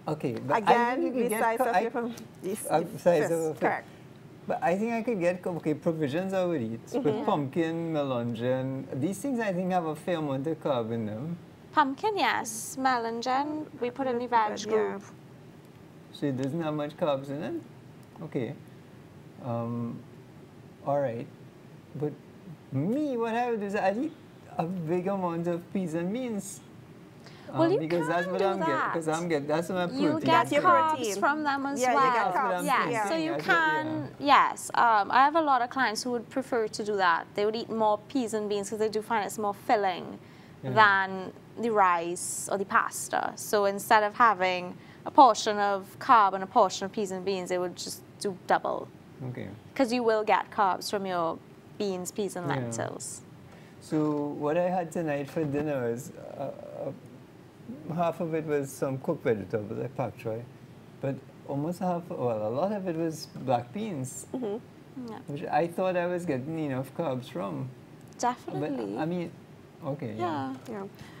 Okay, but again, I the size of your size of correct. But I think I could get provisions I would eat, but pumpkin, melongen, these things I think have a fair amount of carb in them. Pumpkin, yes. Melongen, we put in the veg group. So it doesn't have much carbs in it. Okay. All right, but me, what I would do is I'd eat a big amount of peas and beans. Well, you because can that's what do I'm getting. Because I'm getting that's my protein. You get carbs from them as well. You get carbs. Yes, so you can. Yes, I have a lot of clients who would prefer to do that. They would eat more peas and beans because they do find it's more filling than the rice or the pasta. So instead of having a portion of carb and a portion of peas and beans, they would just do double. Okay. Because you will get carbs from your beans, peas, and lentils. So what I had tonight for dinner is half of it was some cooked vegetables, like pak choy, but almost half, well, a lot of it was black beans, which I thought I was getting enough carbs from. Definitely. But I mean, okay. Yeah.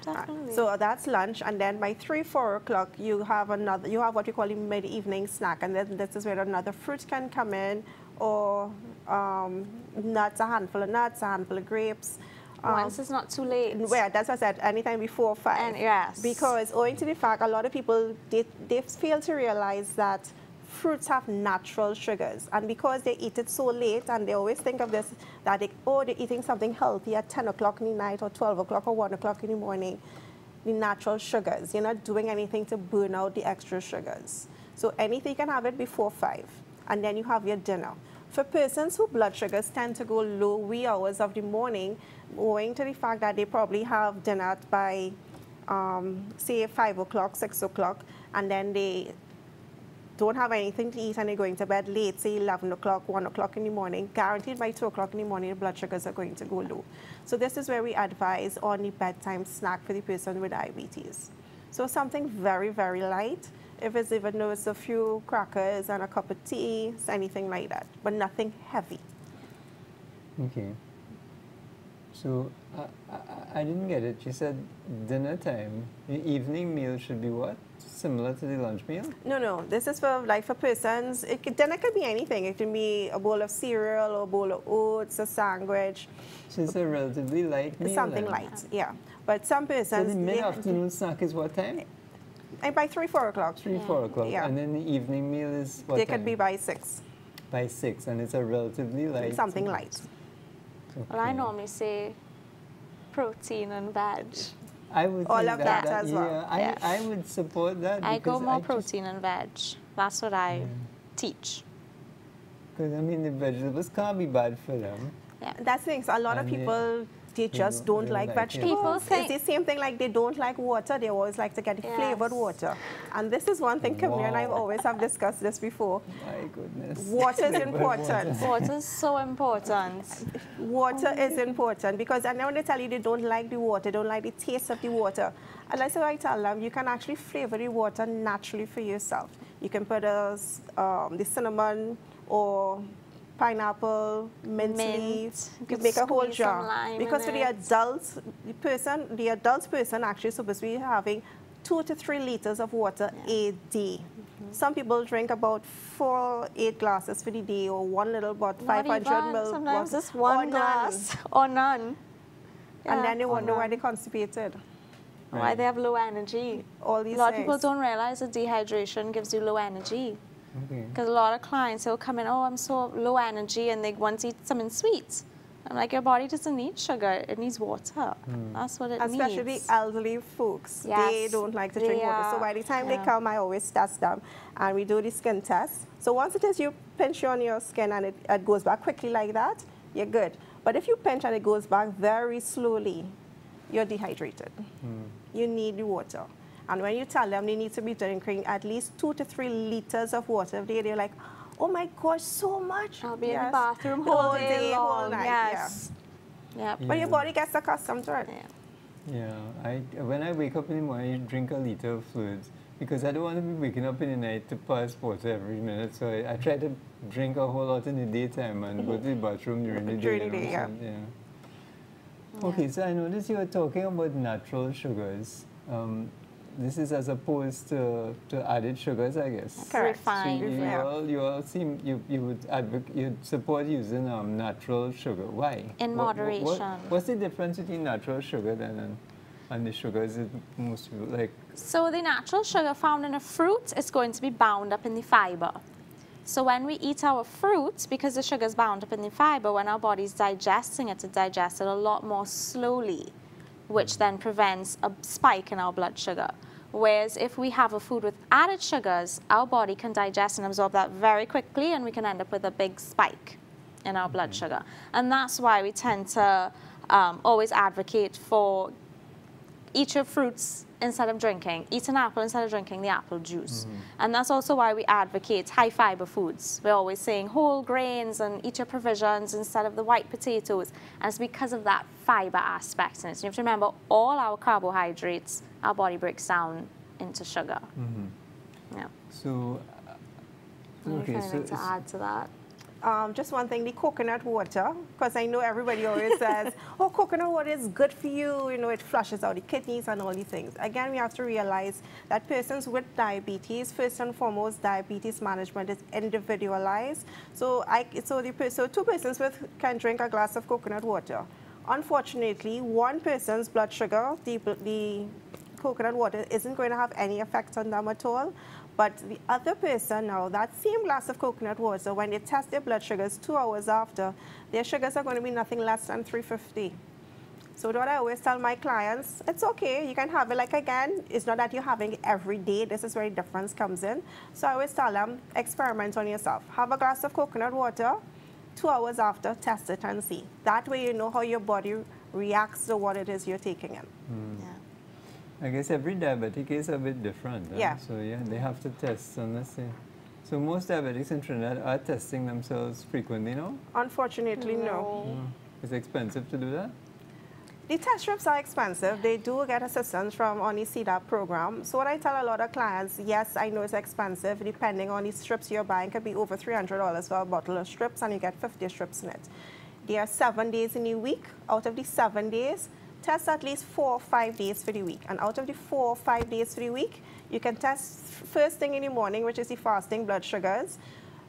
Definitely. So that's lunch, and then by 3-4 o'clock you have what you call a mid-evening snack, and then this is where another fruit can come in, or nuts, a handful of nuts, a handful of grapes. Once it's not too late. Well, that's what I said, anytime before 5. And yes. Because owing to the fact, a lot of people, they fail to realize that fruits have natural sugars. And because they eat it so late, and they always think of this, that they're eating something healthy at 10 o'clock in the night, or 12 o'clock, or 1 o'clock in the morning, the natural sugars. You're not doing anything to burn out the extra sugars. So anything, you can have it before 5. And then you have your dinner. For persons whose blood sugars tend to go low wee hours of the morning, owing to the fact that they probably have dinner by, say, 5 o'clock, 6 o'clock, and then they don't have anything to eat and they're going to bed late, say 11 o'clock, 1 o'clock in the morning, guaranteed by 2 o'clock in the morning, the blood sugars are going to go low. So this is where we advise on the bedtime snack for the person with diabetes. So something very, very light. If it's even though it's a few crackers and a cup of tea, it's anything like that, but nothing heavy. Okay. So I didn't get it. You said dinner time. The evening meal should be what? Similar to the lunch meal? No. This is for like for persons. Dinner could be anything. It can be a bowl of cereal or a bowl of oats, a sandwich. So it's a relatively light meal. Something then. light, yeah. But some persons. So the mid-afternoon snack is what time? And by 3, 4 o'clock. 3, 4 o'clock. Yeah. And then the evening meal is what They time? could be by 6. By 6, and it's a relatively light. Something light. Well, I normally say protein and veg. I would All think of that as well. Yeah, Yeah. I would support that. I go because more just- protein and veg. That's what I teach. Because I mean, the vegetables can't be bad for them. Yeah. That's the thing. So a lot of And people, they just don't don't like like it. vegetables. People think- It's the same thing like they don't like water. They always like to get the flavored Yes. water. And this is one thing Kimberly and I Wow. always have discussed this before. My goodness. Water is important. Water is so important. Water is important because I know when they tell you they don't like the water, don't like the taste of the water. And that's what I tell them, you can actually flavor the water naturally for yourself. You can put the cinnamon or pineapple, mint leaf. You You can could make a whole squeeze some jar. lime Because in for the adult person actually supposed to be having 2 to 3 liters of water a day. Some people drink about 4, 8 glasses for the day, or one little bottle, 500 ml. Sometimes bottle, just one or none. glass or none. And then they or wonder why none. they're constipated. Why they have low energy. All these A lot of things. people don't realize that dehydration gives you low energy. Okay. Because a lot of clients will come in, oh, I'm so low energy, and they want to eat something sweet. I'm like, your body doesn't need sugar, it needs water. That's what it Especially needs. elderly folks. They Yes, don't like to they drink water. So are, by the time they yeah. come, I always test them. And we do the skin test. So once it is you pinch on your skin and it goes back quickly like that, you're good. But if you pinch and it goes back very slowly, you're dehydrated. You need the water. And when you tell them they need to be drinking at least 2 to 3 liters of water a day, they're like, oh my gosh, so much. I'll be in the Yes. bathroom whole day whole long. night. Yes. Yep. But your body gets accustomed to it. Yeah. Yeah, when I wake up in the morning, I drink a liter of fluids because I don't want to be waking up in the night to pass water every minute. So I try to drink a whole lot in the daytime and go to the bathroom during the day. During the day, you know, so, Okay, so I noticed you were talking about natural sugars. This is as opposed to added sugars, I guess. Correct. Refined. So you all seem you would you'd support using natural sugar. Why? In moderation. What's the difference between natural sugar then and the sugars that most people like? So the natural sugar found in a fruit is going to be bound up in the fiber. So when we eat our fruit, because the sugar is bound up in the fiber, when our body's digesting it, it digests it a lot more slowly, which then prevents a spike in our blood sugar. Whereas if we have a food with added sugars, our body can digest and absorb that very quickly, and we can end up with a big spike in our blood sugar. And that's why we tend to always advocate for eat your fruits instead of drinking. Eat an apple instead of drinking the apple juice. And that's also why we advocate high fiber foods. We're always saying whole grains and eat your provisions instead of the white potatoes. And it's because of that fiber aspect in it. So you have to remember all our carbohydrates, our body breaks down into sugar. Yeah. So okay, Anything to add to that? Just one thing, the coconut water, because I know everybody always says, oh, coconut water is good for you, you know, it flushes out the kidneys and all these things. Again, we have to realize that persons with diabetes, first and foremost, diabetes management is individualized. So, two persons can drink a glass of coconut water. Unfortunately, one person's blood sugar, the coconut water, isn't going to have any effect on them at all. But the other person now, that same glass of coconut water, when they test their blood sugars 2 hours after, their sugars are going to be nothing less than 350. So what I always tell my clients, it's okay, you can have it. Like again, it's not that you're having it every day. This is where the difference comes in. So I always tell them, experiment on yourself. Have a glass of coconut water, 2 hours after, test it and see. That way you know how your body reacts to what it is you're taking in. Yeah. I guess every diabetic is a bit different. Huh? Yeah. So yeah, they have to test unless they. So most diabetics in Trinidad are testing themselves frequently now. Unfortunately, no. It's expensive to do that. The test strips are expensive. They do get assistance from on the CDAP program. So what I tell a lot of clients, yes, I know it's expensive. Depending on the strips you're buying, it could be over $300 for a bottle of strips, and you get 50 strips in it. There are 7 days in a week. Out of the 7 days, test at least 4 or 5 days for the week. And out of the 4 or 5 days for the week, you can test first thing in the morning, which is the fasting blood sugars.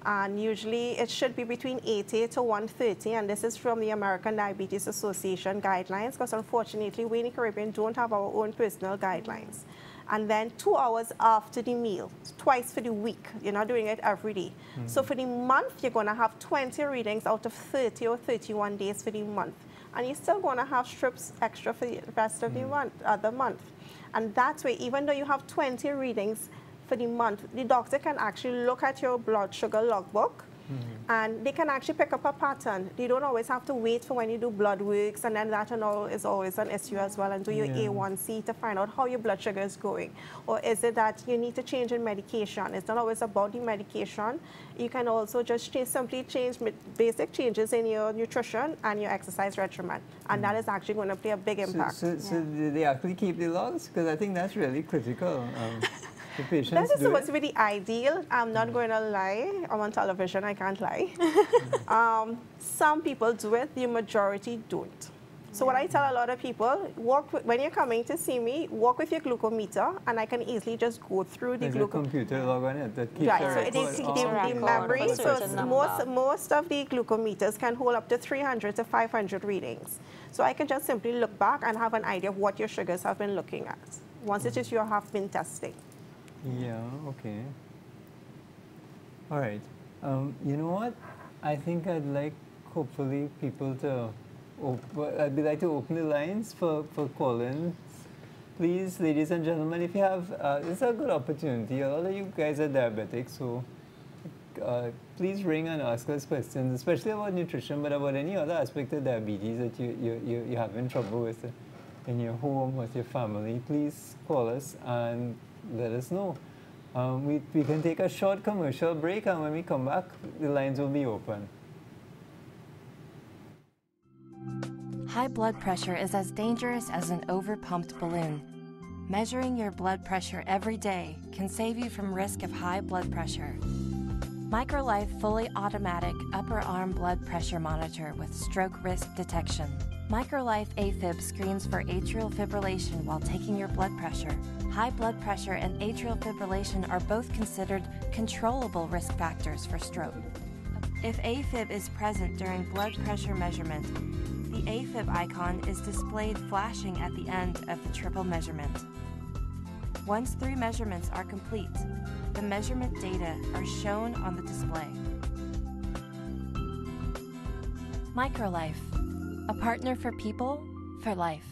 And usually it should be between 80 to 130, and this is from the American Diabetes Association guidelines, because unfortunately we in the Caribbean don't have our own personal guidelines. And then 2 hours after the meal, twice for the week. You're not doing it every day. So for the month, you're going to have 20 readings out of 30 or 31 days for the month. And you're still going to have strips extra for the rest of the month. And that's why, even though you have 20 readings for the month, the doctor can actually look at your blood sugar logbook, and they can actually pick up a pattern. They don't always have to wait for when you do blood works, and then that and all is always an issue as well, and do your A1C to find out how your blood sugar is going. Or is it that you need to change in medication? It's not always about the medication. You can also just simply change basic changes in your nutrition and your exercise regimen, and that is actually going to play a big impact. So do they actually keep the logs? Because I think that's really critical. That is supposed to be the ideal. I'm not going to lie. I'm on television. I can't lie. Some people do it. The majority don't. So what I tell a lot of people, when you're coming to see me, walk with your glucometer, and I can easily just go through the glucometer. Computer log on it that keeps the memory. So most of the glucometers can hold up to 300 to 500 readings. So I can just simply look back and have an idea of what your sugars have been looking at once it is you have been testing. Yeah, okay. All right. You know what? I think I'd like, hopefully, people to, I'd like to open the lines for call-ins. Please, ladies and gentlemen, if you have, it's a good opportunity. A lot of you guys are diabetic, so please ring and ask us questions, especially about nutrition, but about any other aspect of diabetes that you're having trouble with in your home, with your family. Please call us and let us know. We can take a short commercial break, and when we come back, the lines will be open. High blood pressure is as dangerous as an overpumped balloon. Measuring your blood pressure every day can save you from risk of high blood pressure. MicroLife fully automatic upper arm blood pressure monitor with stroke risk detection. MicroLife AFib screens for atrial fibrillation while taking your blood pressure. High blood pressure and atrial fibrillation are both considered controllable risk factors for stroke. If AFib is present during blood pressure measurement, the AFib icon is displayed flashing at the end of the triple measurement. Once 3 measurements are complete, the measurement data are shown on the display. MicroLife, a partner for people, for life.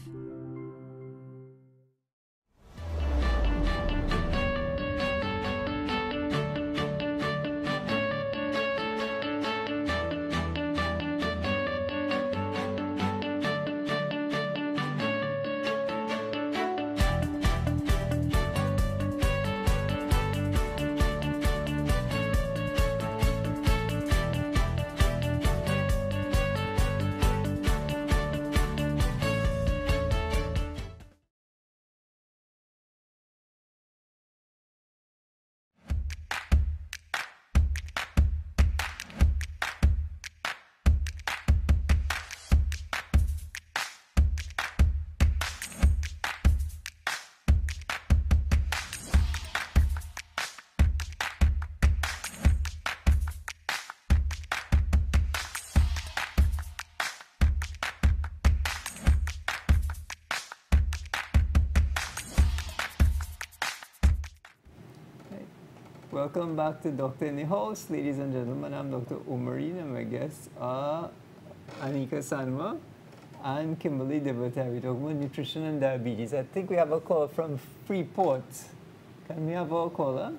Welcome back to Doctor in the House. Ladies and gentlemen, I'm Dr. Omardeen, and my guests are Anica Sanoir and Kimberly. We're talking about nutrition and diabetes. I think we have a call from Freeport. Can we have our caller?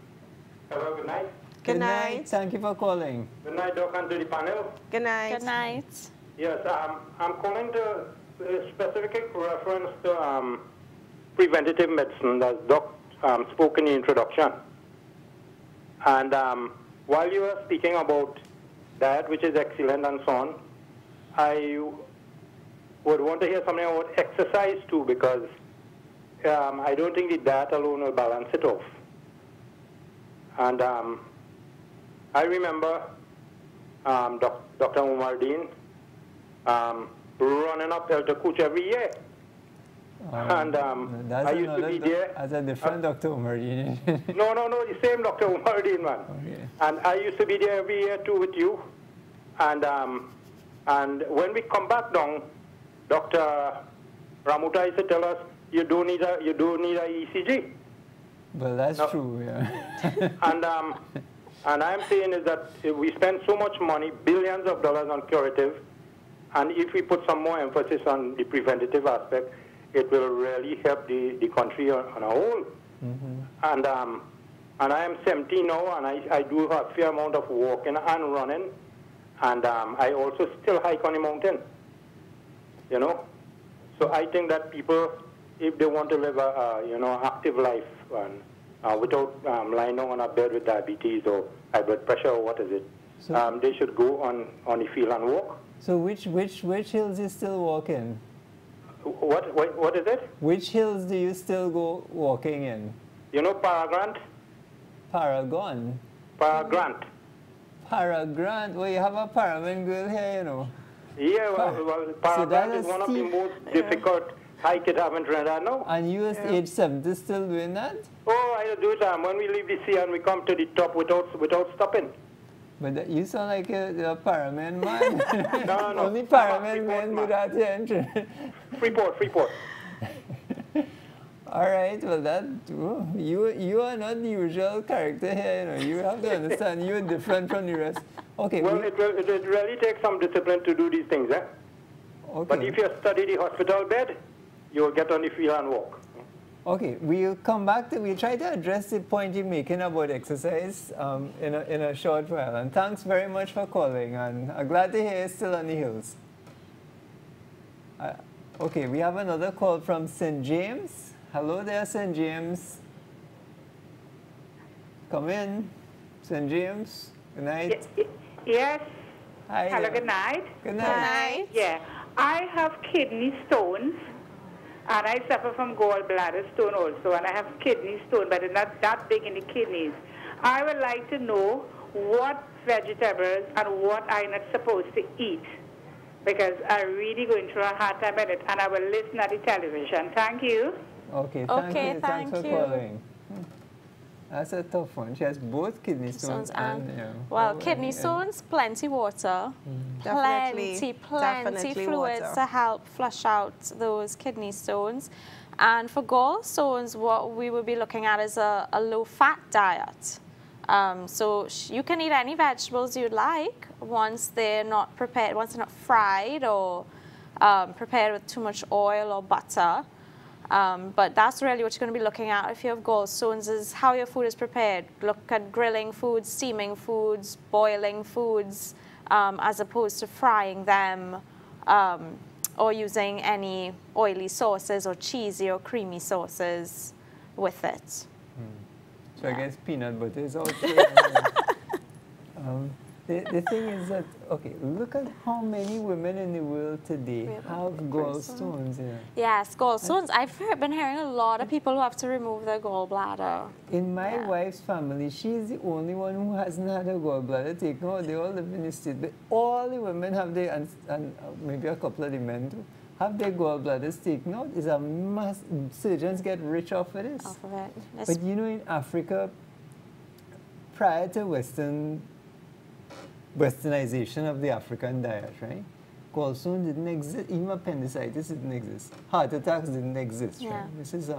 Hello, good night. Good night. Thank you for calling. Good night, Doc, and to the panel. Good night. Good night. Yes, I'm calling to specific reference to preventative medicine that Doc spoke in the introduction. And while you were speaking about diet, which is excellent and so on, I would want to hear something about exercise too, because I don't think the diet alone will balance it off. And I remember Dr. Omardeen running up Elder Coach every year. And I used to be there. As a different Dr. Omardeen. No, the same Dr. Omardeen, man. Okay. And I used to be there every year too with you. And when we come back down, Dr. Ramuta used to tell us, you don't need a ECG. Well, that's true, yeah. And I'm saying is that if we spend so much money, billions of dollars on curative, and if we put some more emphasis on the preventative aspect, it will really help the country on a whole. And I am 70 now, and I do a fair amount of walking and running, and I also still hike on the mountain, you know. So I think that people, if they want to live a active life and without lying down on a bed with diabetes or high blood pressure or what is it, so they should go on the field and walk. So which hills you still walking? What is it? Which hills do you still go walking in? You know Paragrant? Paragon? Paragrant. Paragrant? Well, you have a Paraman girl here, you know. Yeah, well Paragrant is one of the most difficult hike it haven't run, I know. And you at age 70 still doing that? Oh, I do it when we leave the sea and we come to the top without stopping. But you sound like a Paraman man. No. Only Paraman men do that here. Freeport. All right, well you are not the usual character here, you know. You have to understand you're different from the rest. Okay. Well, it really takes some discipline to do these things, eh? Okay. But if you study the hospital bed, you'll get on the field and walk. Okay, we'll come back we'll try to address the point you're making about exercise in a short while. And thanks very much for calling, and I'm glad to hear you're still on the hills. Okay, we have another call from St. James. Hello there, St. James. Come in, St. James. Good night. Yes. Hi. Hello, good night. Good night. Yeah, I have kidney stones, and I suffer from gallbladder stone also, and I have kidney stone, but it's not that big in the kidneys. I would like to know what vegetables and what I'm not supposed to eat, because I'm really going through a hard time with it, and I will listen at the television. Thank you. Okay, thanks for calling. That's a tough one. She has both kidney stones and kidney stones, plenty water, plenty fluids to help flush out those kidney stones. And for gallstones, what we will be looking at is a low-fat diet. So you can eat any vegetables you'd like once they're not prepared, once they're not fried or prepared with too much oil or butter. But that's really what you're going to be looking at if you have gallstones, is how your food is prepared. Look at grilling foods, steaming foods, boiling foods, as opposed to frying them or using any oily sauces or cheesy or creamy sauces with it. So I guess peanut butter is also... The thing is that, okay, look at how many women in the world today have gallstones. Yes, gallstones. I've been hearing a lot of people who have to remove their gallbladder. In my wife's family, she's the only one who hasn't had her gallbladder taken out. They all live in the state. But all the women have their, and maybe a couple of the men too, have their gallbladders taken out. It's a mass. Surgeons get rich off of this. Off of it. But you know, in Africa, prior to Westernization of the African diet, right? Gallstones didn't exist, even appendicitis didn't exist. Heart attacks didn't exist, right? This is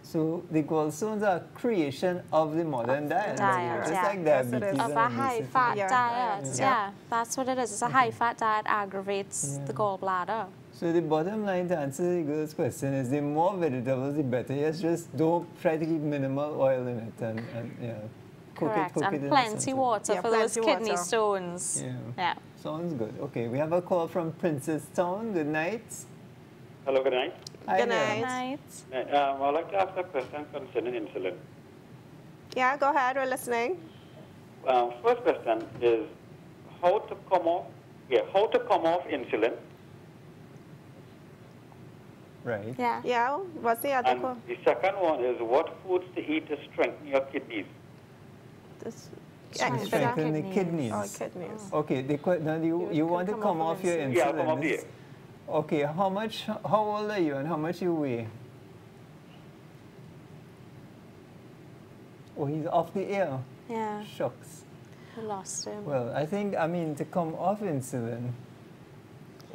so the gallstones are a creation of the modern diet. Just like diabetes. Of a high-fat diet, that's what it is. It's a high-fat diet aggravates the gallbladder. So the bottom line to answer the girl's question is the more vegetables, the better. Yes, just don't try to keep minimal oil in it and Correct, and plenty water for those kidney stones. Yeah. Sounds good. Okay, we have a call from Princestown. Good night. Hello, good night. Hi, good night. I'd like to ask a question concerning insulin. Yeah, go ahead. We're listening. First question is how to come off insulin Right. Yeah. Yeah, what's the other And one? the second one is what foods to eat to strengthen your kidneys. This, Strengthen the kidneys. Oh, kidneys. Okay, now you want to come off your insulin. Yeah, come off This- here. Okay, how old are you and how much you weigh? Oh, he's off the air. Yeah. Shucks. We lost him. Well, I think, I mean, to come off insulin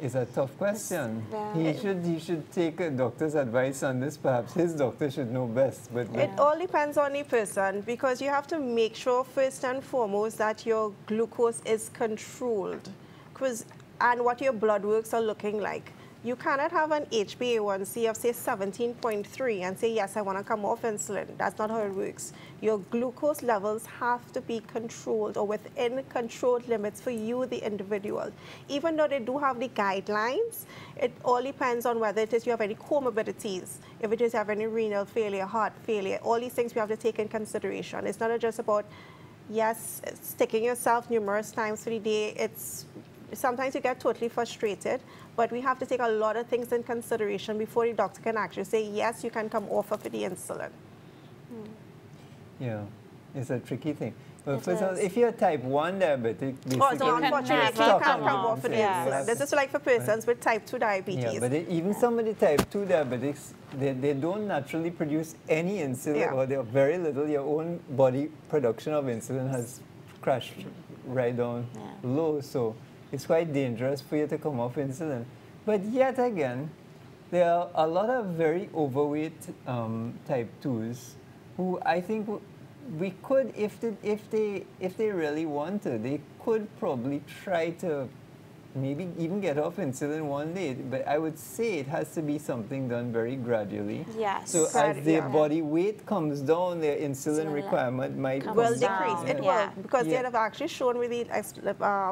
is a tough question. Yeah. He should take a doctor's advice on this. Perhaps his doctor should know best. But It all depends on the person because you have to make sure first and foremost that your glucose is controlled and what your blood works are looking like. You cannot have an HbA1c of say 17.3 and say, yes, I want to come off insulin. That's not how it works. Your glucose levels have to be controlled or within controlled limits for you, the individual. Even though they do have the guidelines, it all depends on whether it is you have any comorbidities, if it is you have any renal failure, heart failure, all these things we have to take in consideration. It's not just about, yes, sticking yourself numerous times for the day. Sometimes you get totally frustrated, but we have to take a lot of things in consideration before the doctor can actually say, yes, you can come off of the insulin. yeah, it's a tricky thing. But first of all, if you're type 1 diabetic, basically, So unfortunately, you stuck can't on come off of the insulin. This is like for persons with type 2 diabetes. Yeah, but even some of the type 2 diabetics, they don't naturally produce any insulin, or they have very little. Your own body production of insulin has crashed right down low, so it's quite dangerous for you to come off insulin. But yet again, there are a lot of very overweight type 2s who I think we could, if they really want to, they could probably try to maybe even get off insulin one day. But I would say it has to be something done very gradually. Yes. So as their body weight comes down, their insulin requirement might will down. decrease. It will, because they have actually shown with the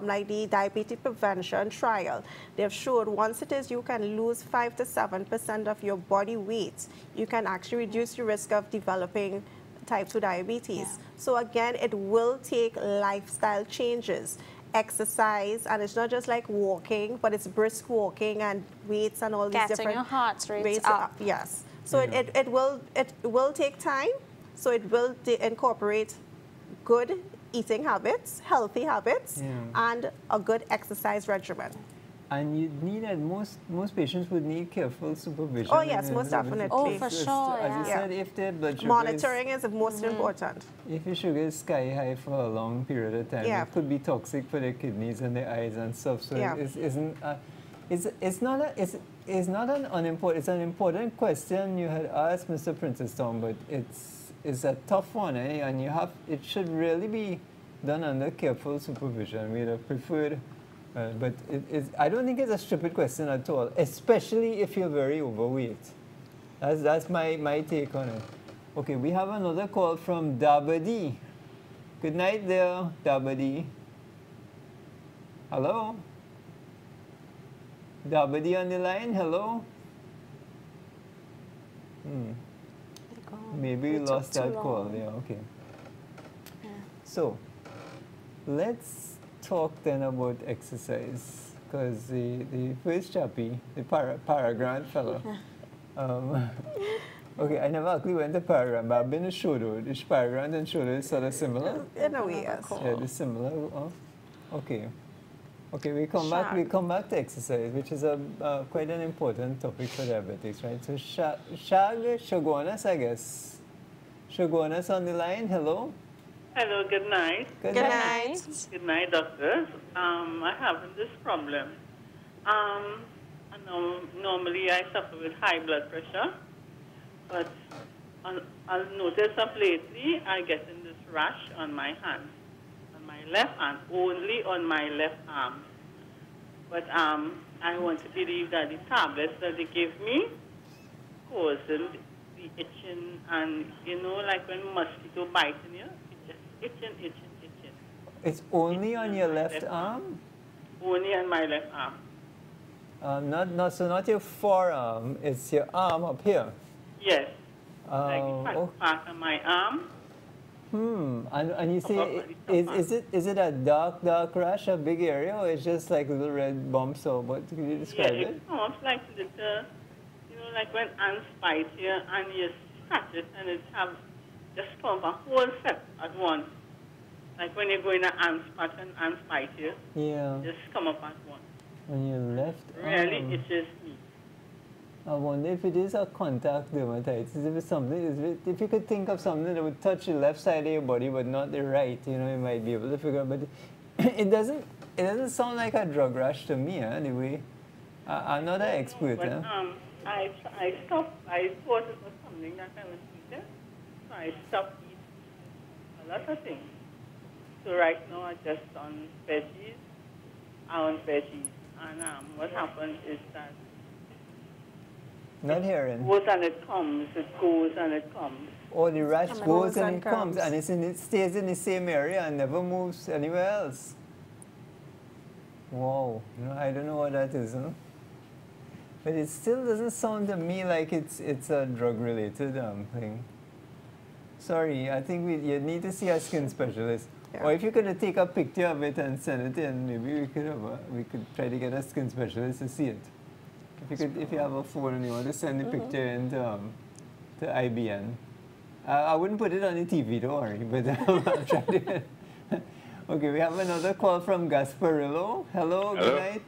like the diabetes prevention trial, they've showed once it is you can lose 5 to 7% of your body weight, you can actually reduce your risk of developing type 2 diabetes. So again, it will take lifestyle changes. Exercise, and it's not just like walking, but it's brisk walking and weights and all these different. Getting your heart rate up. Yes. So it will take time. So it will incorporate good eating habits, healthy habits, and a good exercise regimen. And you need, most patients would need careful supervision. Oh yes, most definitely. Oh, for sure. As you said, if their blood sugar monitoring is the most important. If your sugar is sky high for a long period of time, it could be toxic for their kidneys and their eyes and stuff. So it's not an unimportant. It's an important question you had asked, Mr. Princestown, but it's a tough one, and it should really be done under careful supervision. We'd have preferred. But I don't think it's a stupid question at all, especially if you're very overweight. That's my take on it. Okay, we have another call from Diabetes. Good night there, Diabetes. Hello? Diabetes on the line, hello? Maybe we lost that call, okay. So, let's talk then about exercise, because the first chappie, the Paragrant fellow, okay, I never actually went to Paragrant, but I've been to Shodo. The Paragrant and Shodo is sort of similar. In a way, yes. Yeah, they're similar. Okay, we come back to exercise, which is quite an important topic for diabetics, right? So Shaguanas, I guess. Shaguanas on the line. Hello. Hello, good night. Good night. Good night, doctors. I have this problem. Normally I suffer with high blood pressure, but I've noticed of lately I get in this rash on my hand, on my left hand, only on my left arm. But I want to believe that the tablets that they give me causing the itching, and like when mosquito biting you. Itching. It's only on your left arm? Only on my left arm. Not your forearm, it's your arm up here? Yes. Like the part of my arm. And you say, is it a dark rash, a big area, or it's just like little red bumps, or what could you describe it? It comes like little, know, like when ants bite you and you scratch it and it have just come up a whole set at once. Like when you go in an ant spot and ants bite you, Yeah. just come up at once. On your left Really, arm. itches me. I wonder if it is a contact dermatitis. If it's something, if you could think of something that would touch the left side of your body but not the right, you know, you might be able to figure out. But it doesn't sound like a drug rash to me, anyway. I'm not an expert. But I stopped. I thought it was something that I was eating, so I stopped eating a lot of things. So right now I'm just on veggies, and what happens is that Not hearing. it goes and it comes, it goes and it comes. Or the rash And it goes goes and and it comes, comes. and it stays in the same area and never moves anywhere else. Wow, I don't know what that is, huh? But it still doesn't sound to me like it's a drug-related thing. Sorry, I think you need to see a skin specialist. Yeah. Or if you could take a picture of it and send it in, maybe we could try to get a skin specialist to see it. If you have a phone and you want to send the picture in to IBN. I wouldn't put it on the TV, don't worry, but I'll try to. Okay, we have another call from Gasparillo. Hello, good night.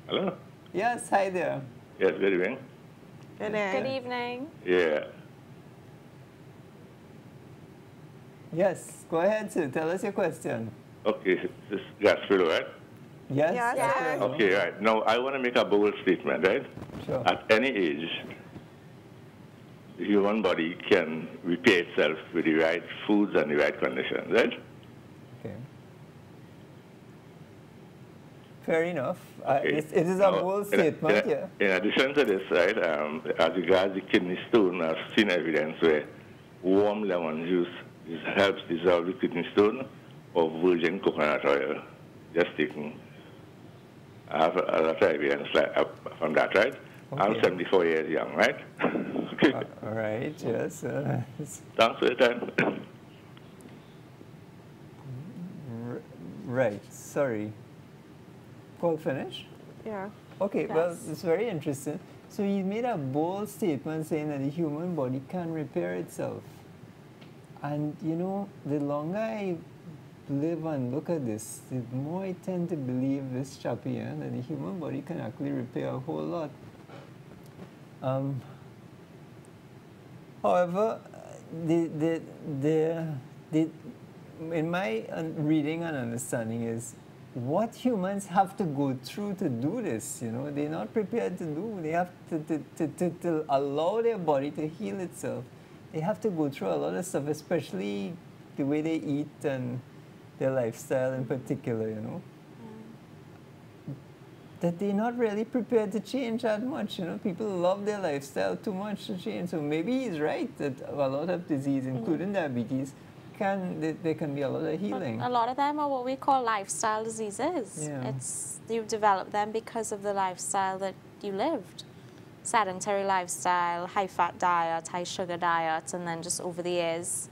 Hello? Yes, hi there. Yes, good evening. Good evening. Yeah. Yes, go ahead, sir. Tell us your question. Okay, this is Gasparilla, right? Yes? Yes, Gasparillo. Okay, right. Now, I want to make a bold statement, right? Sure. At any age, the human body can repair itself with the right foods and the right conditions, right? Okay. Fair enough. Okay. It is a bold statement, yeah. In addition to this, right, as regards the kidney stone, I've seen evidence where warm lemon juice helps dissolve the kidney stone, or virgin coconut oil, just taking. I have a lot of evidence from that, right? Okay. I'm 74 years young, right? Okay. All right, yes. Thanks for your time. Right, sorry. Call finish? Yeah. Okay, well, Yes. it's very interesting. So he made a bold statement saying that the human body can repair itself. And, you know, the longer I live and look at this, the more I tend to believe this chappy, that the human body can actually repair a whole lot. However, in my reading and understanding is what humans have to go through to do this, you know, they're not prepared to do. They have to allow their body to heal itself. They have to go through a lot of stuff, especially the way they eat and their lifestyle in particular, you know. That they're not really prepared to change that much, you know. People love their lifestyle too much to change. So maybe he's right that a lot of disease, including diabetes, there can be a lot of healing. But a lot of them are what we call lifestyle diseases. Yeah. You develop them because of the lifestyle that you lived. Sedentary lifestyle, high-fat diet, high-sugar diet, and then just over the years,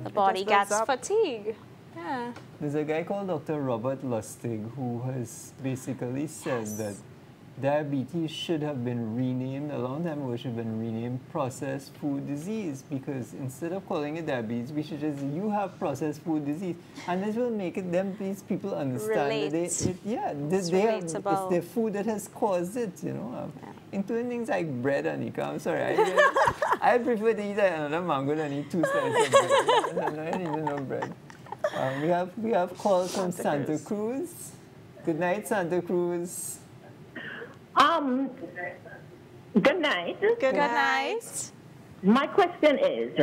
the body builds gets up. fatigue. Yeah. There's a guy called Dr. Robert Lustig who has basically said that diabetes should have been renamed, a long time ago, should have been renamed processed food disease, because instead of calling it diabetes, we should just, you have processed food disease. And this will make it, these people understand that it's relatable. the food that has caused it, you know, including things like bread, Anica. I'm sorry, I prefer to eat another mango than eat 2 slices of bread. I don't need no bread. We have calls from Santa Cruz. Good night, Santa Cruz. Good night. Good night. My question is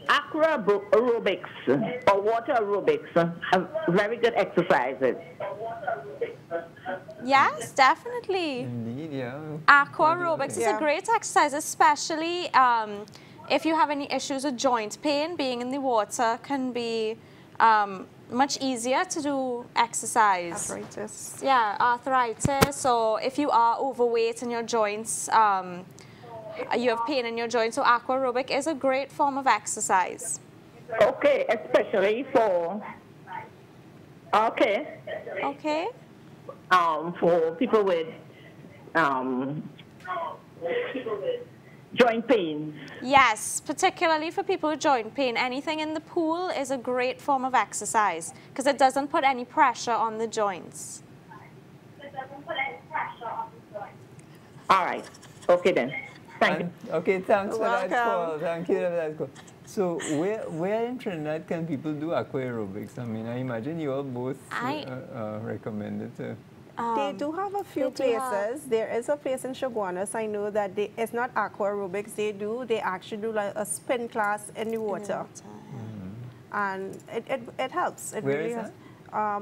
aqua aerobics or water aerobics very good exercises? Yes, definitely. Indeed, yeah. Aqua aerobics is a Yeah. great exercise, especially if you have any issues with joint pain. Being in the water can be much easier to do exercise. Arthritis. Yeah, arthritis. So if you are overweight in your joints, you have pain in your joints, so aqua aerobic is a great form of exercise. Okay, especially for Okay. for people with joint pain. Yes, particularly for people with joint pain. Anything in the pool is a great form of exercise because it doesn't put any pressure on the joints. All right. Okay then. Thank you. Okay, thanks for that Welcome. call. Thank you for that call. So where in Trinidad can people do aqua aerobics? I mean, I imagine you all both recommend it. They do have a few places. There is a place in Chaguanas. I know that it's not aqua aerobics. They actually do like a spin class in the water. And it helps. It Where really is helps.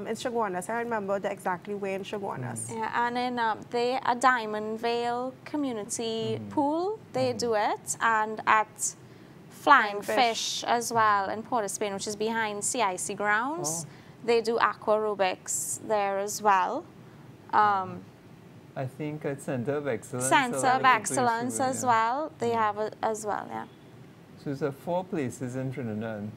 In Chaguanas. I remember exactly where in Chaguanas. Yeah, and in a Diamond Vale community pool, they do it, and at Flying Fish as well in Port of Spain, which is behind CIC grounds. They do aqua aerobics there as well. I think at Center of Excellence. Center of Excellence as well. They have it as well, yeah. So there's 4 places in Trinidad.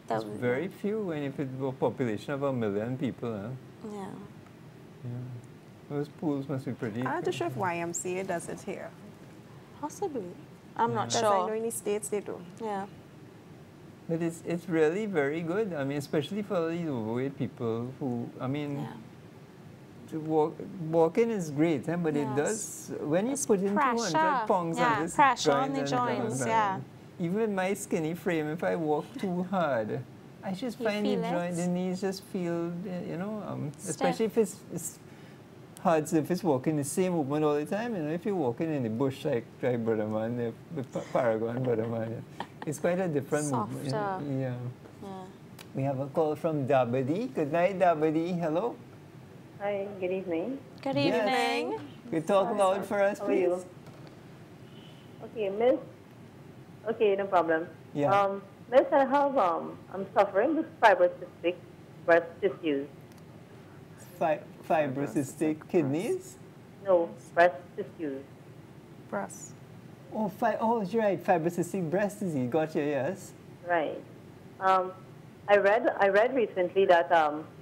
There's very few when if it were a population of 1 million people. Huh? Yeah. Those pools must be pretty. I'm not sure if YMCA does it here. Possibly. I'm not Because sure. I know in the States they do. Yeah. But it's really very good. I mean, especially for these overweight people who, I mean, to walking is great, but it does, when you put in 200 pounds on this pressure on the joints, even with my skinny frame, if I walk too hard, I just find the knees just feel, you know, especially if it's hard, so if it's walking the same movement all the time, you know, if you're walking in the bush like Brother Man, the Paragon Brother Man, it's quite a different movement. You know? Yeah. We have a call from Diabetes. Good night, Diabetes. Hello. Hi, good evening. Good evening. You talk loud for us, please. How are you? Okay, Miss. Okay, no problem. Yeah. Miss, I have I'm suffering with fibrocystic breast tissues. Fibrocystic kidneys? No, breast tissues. Breast. Oh, you're right. Fibrocystic breast disease. Gotcha. Yes. Right. I read recently that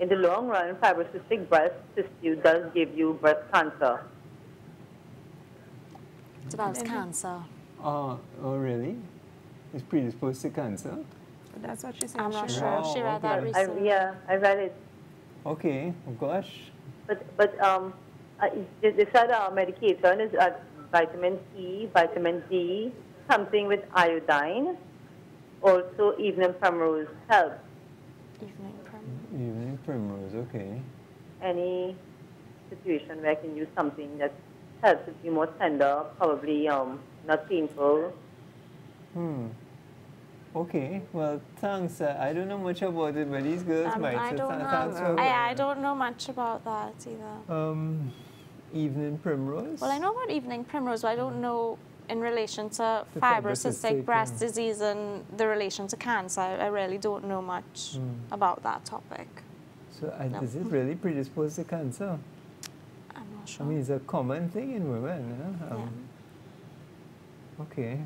in the long run, fibrocystic breast tissue does give you breast cancer. It's about cancer. Oh, really? It's predisposed to cancer? That's what she said. I'm not sure. She read that recently. Yeah, I read it. Okay. Oh, gosh. But they said medication is vitamin C, vitamin D, something with iodine. Also, evening primrose helps. Evening primrose, okay. Any situation where I can use something that helps it be more tender, probably not painful. Okay, well, thanks. I don't know much about it, but these girls might. I don't know much about that either. Evening primrose? Well, I know about evening primrose, but I don't know in relation to fibrocystic breast disease and the relation to cancer. I really don't know much about that topic. So is it really predisposed to cancer? I'm not sure. I mean, it's a common thing in women. Okay.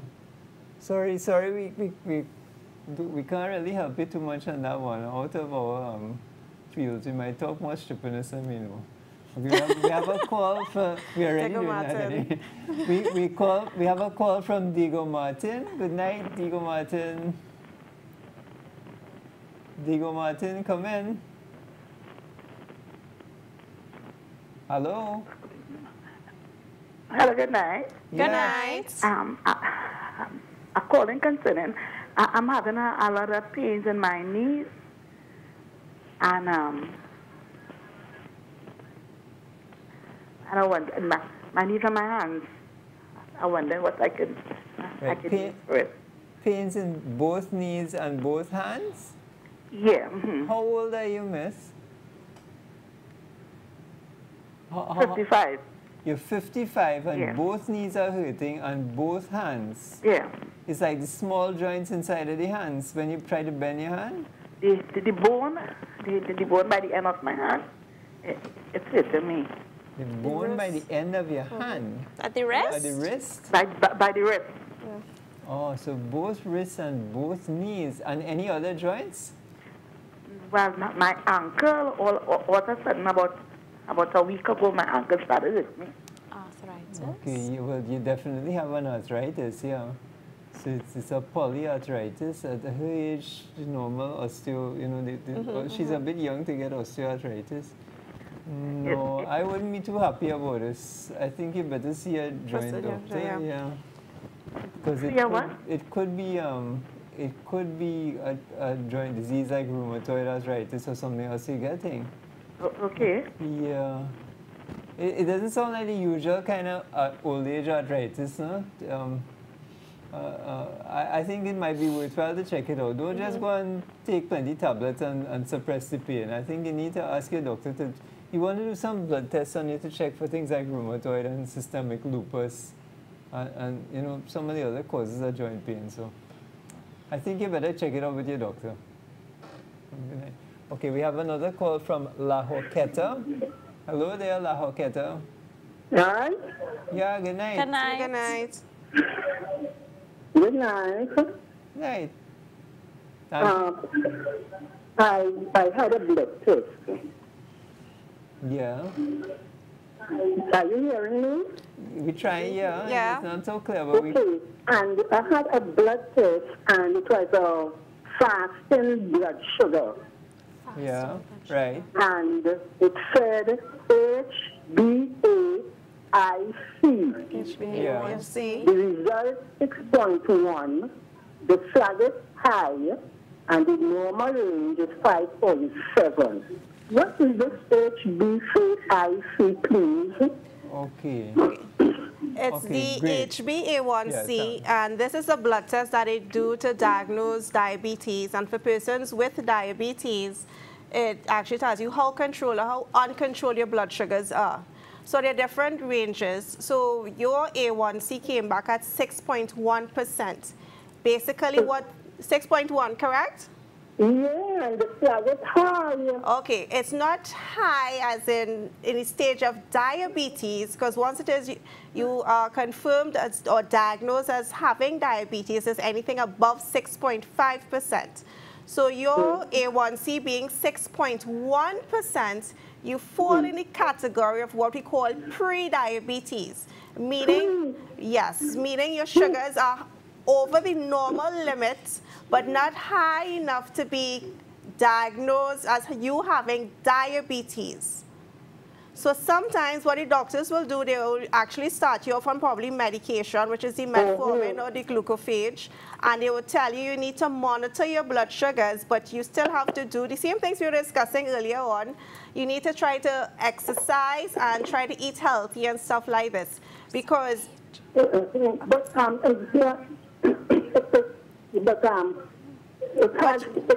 Sorry, we can't really help you too much on that one. Out of our fields, we might talk more stupidness than we know. Okay, we have a call for, we already doing that anyway. We have a call from Diego Martin. Good night, Diego Martin. Diego Martin, come in. Hello. Hello, good night. Good night. According concerning, I'm having a lot of pains in my knees, and I want my knees and my hands. I wonder what I can do for it. Pains in both knees and both hands? Yeah. How old are you, miss? 55. You're 55 and both knees are hurting and both hands. Yeah. It's like the small joints inside of the hands when you try to bend your hand? The bone by the end of my hand, it's hurting me. The bone by the end of your hand? At the wrist? At the wrist? By the wrist. Yeah. Oh, so both wrists and both knees. And any other joints? Well, my ankle, all of a sudden, about a week ago, my ankle started hurting me. arthritis. Okay, well, you definitely have an arthritis, yeah. So it's a polyarthritis. At her age, normal osteo, you know, she's a bit young to get osteoarthritis. No, I wouldn't be too happy about this. I think you better see a joint doctor, yeah. Because it could be a joint disease like rheumatoid arthritis or something else you're getting. Okay. Yeah. It doesn't sound like the usual kind of old age arthritis, no? I think it might be worthwhile to check it out. Don't just go and take 20 tablets and suppress the pain. I think you need to ask your doctor to, you want to do some blood tests on you to check for things like rheumatoid and systemic lupus and you know, some of the other causes of joint pain. So I think you better check it out with your doctor. Okay, we have another call from La Hoqueta. Hello there, La Hoqueta. Hi. Yeah, good night. Good night. Good night. Good night. Night. I had a blood test. Yeah. Are you hearing me? We try, yeah. Yeah. It's not so clear, but we... Okay, and I had a blood test, and it was a fasting blood sugar. Yeah, right. And it said HbA1c. HbA1c. The result 6.1. The flag is high, and the normal range is 5.7. What is this HbA1c, please? Okay. It's Okay, the great. HbA1c, and this is a blood test that they do to diagnose diabetes. And for persons with diabetes, it actually tells you how controlled or how uncontrolled your blood sugars are. So there are different ranges. So your A1C came back at 6.1%. Basically, what 6.1, correct? Yeah, and the flag is high. Okay, it's not high as in any stage of diabetes, because once it is, you are confirmed as, or diagnosed as having diabetes, is anything above 6.5%. So your A1C being 6.1%, you fall in the category of what we call pre-diabetes, meaning, yes, meaning your sugars are over the normal limit, but not high enough to be diagnosed as you having diabetes. So sometimes what the doctors will do, they will actually start you off on probably medication, which is the metformin or the glucophage, and they will tell you you need to monitor your blood sugars, but you still have to do the same things we were discussing earlier on. You need to try to exercise and try to eat healthy and stuff like this, because... It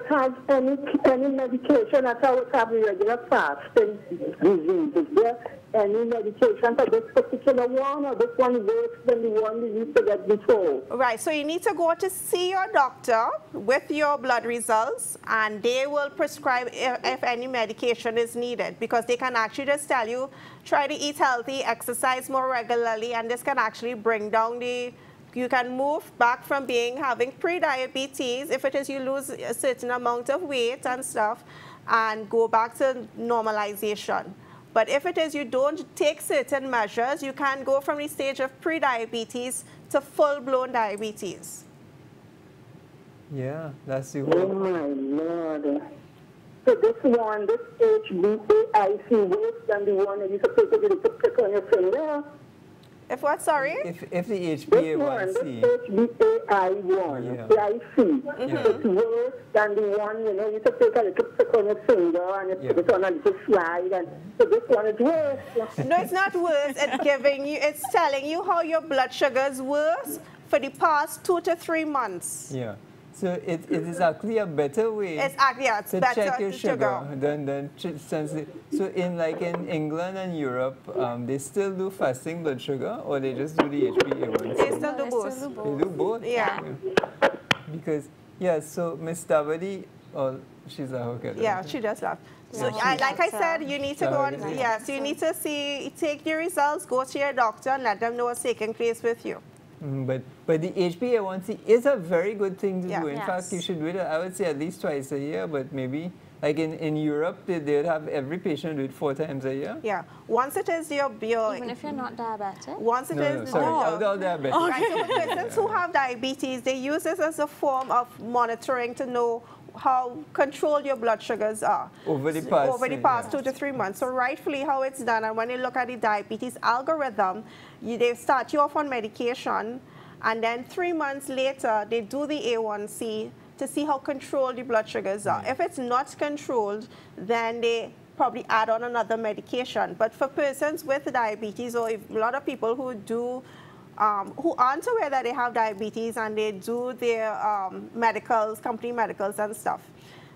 has any medication at all. It has regular fasting disease. Is there any medication for this particular one, or this one worse than the one we used to get before? Right, so you need to go to see your doctor with your blood results, and they will prescribe if any medication is needed, because they can actually just tell you, try to eat healthy, exercise more regularly, and this can actually bring down the... You can move back from having pre-diabetes, if it is you lose a certain amount of weight and stuff, and go back to normalization. But if it is you don't take certain measures, you can go from the stage of pre-diabetes to full-blown diabetes. Yeah, that's the whole... Oh, my Lord. So this one, this HbA1c worse than the one that you're supposed to put on your finger? If what, sorry? If the HbA1c. This HbA1c, it's worse than the one, you know, you just take a little prick on your finger and you put it on a little slide, and so this one is worse. No, it's not worse. It's telling you how your blood sugar is worse for the past 2 to 3 months. Yeah. So it is actually a better way it's to better check your sugar than sensitive. So in England and Europe, they still do fasting blood sugar, or they just do the HbA1c? They still do both. They do both? Yeah. Because, yeah, so Miss Tabadi, she's a hooker. Yeah, she does laugh. So like I said, you need to go on, so you need to take your results, go to your doctor and let them know what's taking place with you. But the HbA1c is a very good thing to do. In fact, you should do it, I would say, at least twice a year, but maybe Like in Europe, they'd have every patient do it 4 times a year? Yeah. Once it is your... Even if you're not diabetic? Once it is... Sorry, all diabetic. Right, so for persons who have diabetes, they use this as a form of monitoring to know how controlled your blood sugars are. Over the past 2 to 3 months. So rightfully how it's done, and when you look at the diabetes algorithm, they start you off on medication, and then 3 months later, they do the A1C to see how controlled the blood sugars are. If it's not controlled, then they probably add on another medication. But for persons with diabetes, or if a lot of people who do, who aren't aware that they have diabetes and they do their medicals, company medicals and stuff,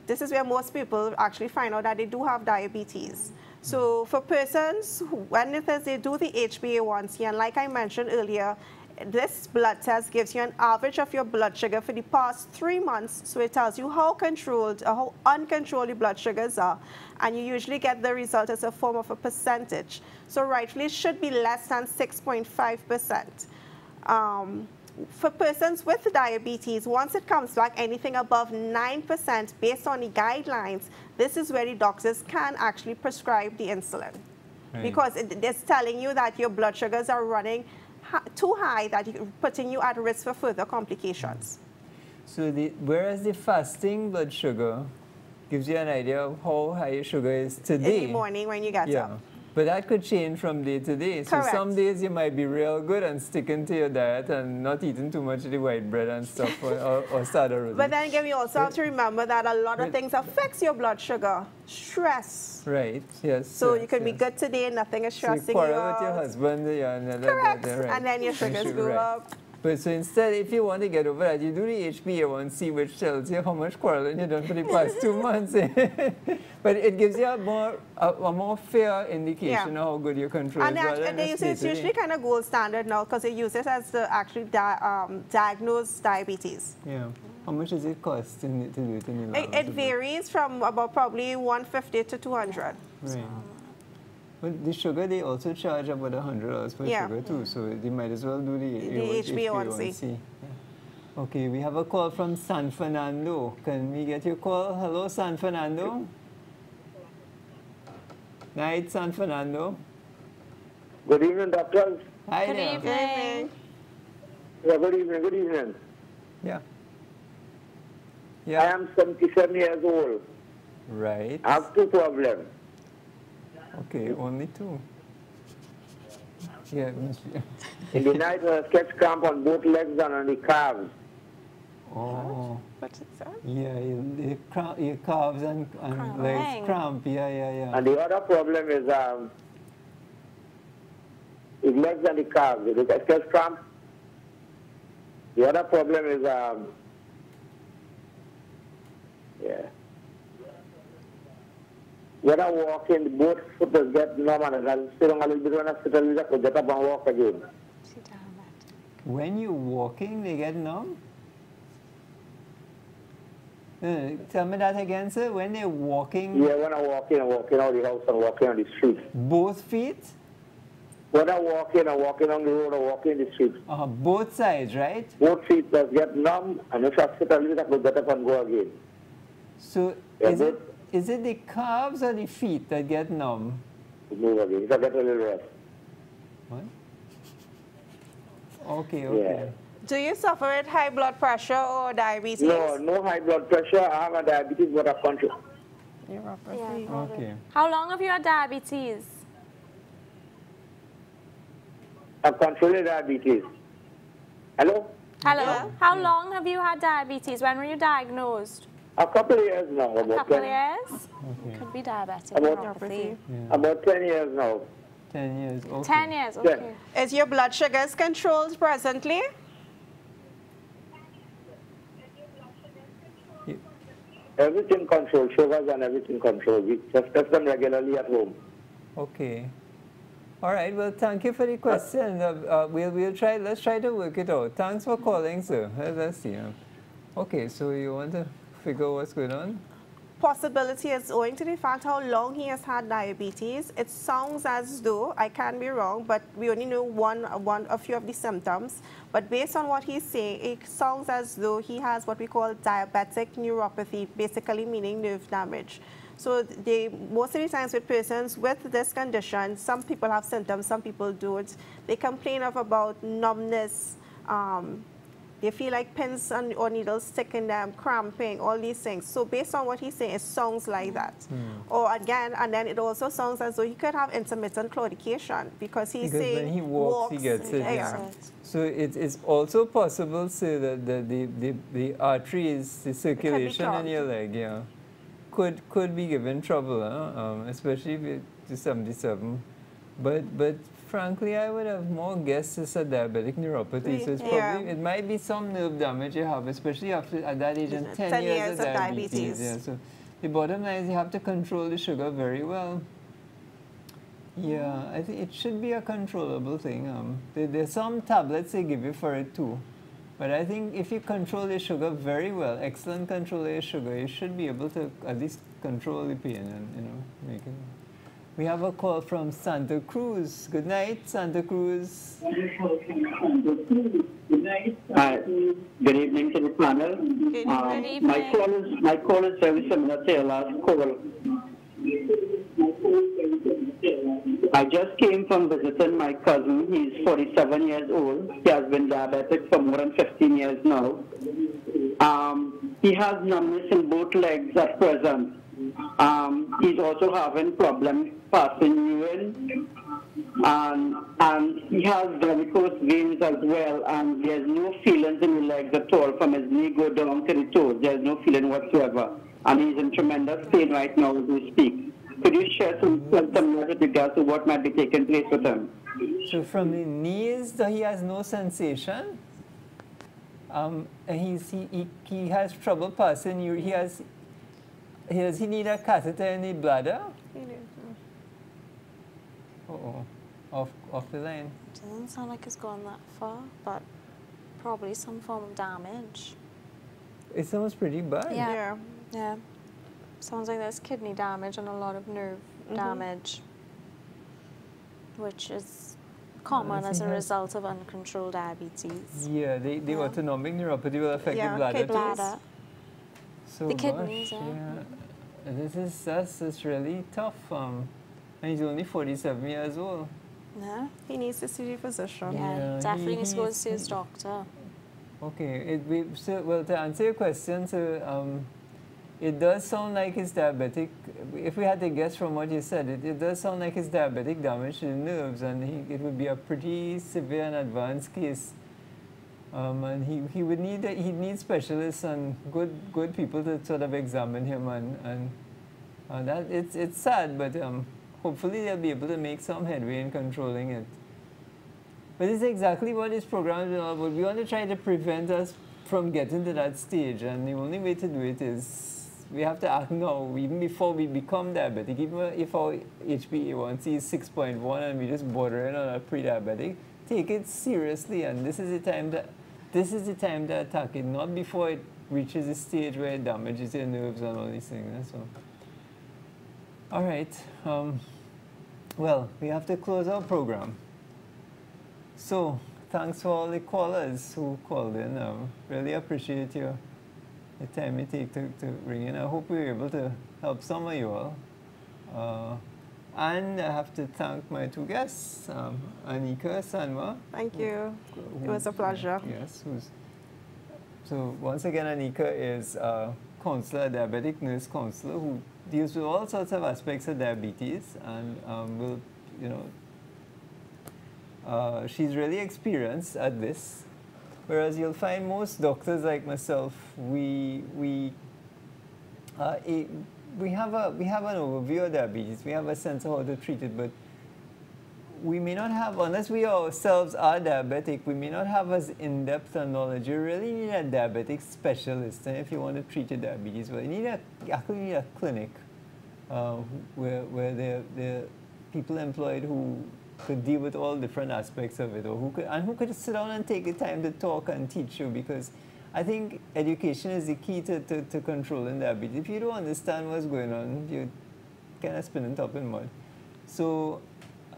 this is where most people actually find out that they do have diabetes. So for persons, when it is, they do the HbA1c, and like I mentioned earlier, this blood test gives you an average of your blood sugar for the past 3 months, so it tells you how controlled or how uncontrolled your blood sugars are, and you usually get the result as a form of a percentage. So rightfully it should be less than 6.5%. For persons with diabetes, once it comes back anything above 9% based on the guidelines, this is where the doctors can actually prescribe the insulin. Right. Because it's telling you that your blood sugars are running too high, that you're putting you at risk for further complications. So whereas the fasting blood sugar gives you an idea of how high your sugar is today. In the morning when you get up. But that could change from day to day. So Correct. Some days you might be real good and sticking to your diet and not eating too much of the white bread and stuff or starter. But then again, we also have to remember that a lot of things affects your blood sugar. Stress. Right, yes. So you can be good today, nothing is stressing you out. So you quarrel with your husband. Correct. Right. And then your sugars go up. But so instead, if you want to get over that, you do the HbA1c, which tells you how much quarreling you've done for the past 2 months. But it gives you a more fair indication of how good your control is. And it's usually kind of gold standard now because they use it as to actually diagnose diabetes. Yeah. How much does it cost to do it in the lab? It varies from about probably 150 to 200. Right. But the sugar, they also charge about $100 for sugar too, so they might as well do the HbA1c. Yeah. Okay, we have a call from San Fernando. Can we get your call? Hello, San Fernando. Night, San Fernando. Good evening, doctors. Hi Good there. evening. Yeah, good evening, good evening. Yeah. I am 77 years old. Right. I have 2 problems. Okay, only 2. Yeah. In the night, I catch cramp on both legs and on the calves. Oh. What's it say? Yeah, your calves and legs cramp. Yeah. And the other problem is legs and the calves. The catch cramp. The other problem is when I walk in, both foot will get numb, and I'll sit on a little bit. When I sit a little bit, I'll get up and walk again. When you're walking, they get numb? Tell me that again, sir. When they're walking? Yeah, when I'm walking out of the house and walking on the street. Both feet? When I'm walking on the road or walking in the street. Both sides, right? Both feet just get numb, and if I sit a little bit, I will get up and go again. So is it the calves or the feet that get numb? Move again. If I get a little rest. What? Okay. Yeah. Do you suffer with high blood pressure or diabetes? No high blood pressure. I have a diabetes, but I control. Okay. How long have you had diabetes? I control diabetes. Hello? Hello? Yeah. How long have you had diabetes? When were you diagnosed? A couple of years now. A couple of years? Okay. Could be diabetic neuropathy. neuropathy. About 10 years now. 10 years, okay. 10 years, okay. Is your blood sugars controlled presently? Everything controlled, sugars and everything controlled. We just test them regularly at home. Okay. All right, well, thank you for the question. Let's try to work it out. Thanks for calling, sir. Let's see. Okay, so you want to figure what's going on? possibility is owing to the fact how long he has had diabetes. It sounds as though, I can be wrong, but we only know a few of the symptoms. But based on what he's saying, it sounds as though he has what we call diabetic neuropathy, basically meaning nerve damage. So most of the times with persons with this condition, some people have symptoms, some people don't. They complain of about numbness, they feel like pins or needles sticking them, cramping, all these things. So based on what he's saying, it sounds like that. Or again, and then it also sounds as though he could have intermittent claudication because he's saying when he walks he gets it. Yeah. So it's also possible, say, that the arteries, the circulation in your leg, yeah, could be given trouble, especially if it's 77. But frankly, I would have more guessed it's a diabetic neuropathy. So it's probably, it might be some nerve damage you have, especially after at that age and 10 years of diabetes. Yeah, so the bottom line is you have to control the sugar very well. Yeah, I think it should be a controllable thing. There's some tablets they give you for it too. But I think if you control your sugar very well, excellent control of your sugar, you should be able to at least control the pain and, make it. We have a call from Santa Cruz. Good night, Santa Cruz. Hi. Good evening to the panel. Good evening. My call is very similar to your last call. I just came from visiting my cousin. He's 47 years old. He has been diabetic for more than 15 years now. He has numbness in both legs at present. He's also having problems passing urine, and he has varicose veins as well, and there's no feelings in the legs at all. From his knee go down to the toes, there's no feeling whatsoever, and he's in tremendous pain right now as we speak. Could you share some with regards to what might be taking place with him? So from the knees, he has no sensation. And he has trouble passing urine. Does he need a catheter in the bladder? Off the line. Doesn't sound like it's gone that far, but probably some form of damage. It sounds pretty bad. Yeah. Sounds like there's kidney damage and a lot of nerve damage, which is common as a result of uncontrolled diabetes. Yeah, the autonomic neuropathy will affect the bladder too. So the kidneys, That's really tough. And he's only 47 years old. Yeah. He needs to see the physician. Yeah, definitely needs to go see his doctor. Okay. Well, to answer your question, so it does sound like it's diabetic. If we had to guess from what you said, it does sound like it's diabetic damage to the nerves, and it would be a pretty severe and advanced case. And he would need specialists and good people to sort of examine him, and that it's sad, but hopefully they'll be able to make some headway in controlling it. But it's exactly what this program is all about. We want to try to prevent us from getting to that stage, and the only way to do it is we have to act now, even before we become diabetic. Even if our HbA1c is 6.1 and we just bordering on a pre-diabetic, take it seriously, and this is the time to attack it, not before it reaches a stage where it damages your nerves and all these things. So, all right. Well, we have to close our program. So, thanks for all the callers who called in. Really appreciate the time you take to ring in. I hope we were able to help some of you all. And I have to thank my two guests, Anica, Sanoir. Thank you. It was a pleasure. Yes. So once again, Anica is a counselor, a diabetic nurse counselor who deals with all sorts of aspects of diabetes, and she's really experienced at this. Whereas you'll find most doctors like myself, we have an overview of diabetes. We have a sense of how to treat it, but we may not have, unless we ourselves are diabetic, we may not have as in-depth a knowledge. You really need a diabetic specialist, and if you want to treat your diabetes well, you actually need a clinic where there are people employed who could deal with all different aspects of it, or who could sit down and take the time to talk and teach you, because I think education is the key to controlling diabetes. If you don't understand what's going on, you're kind of spinning top in mud. So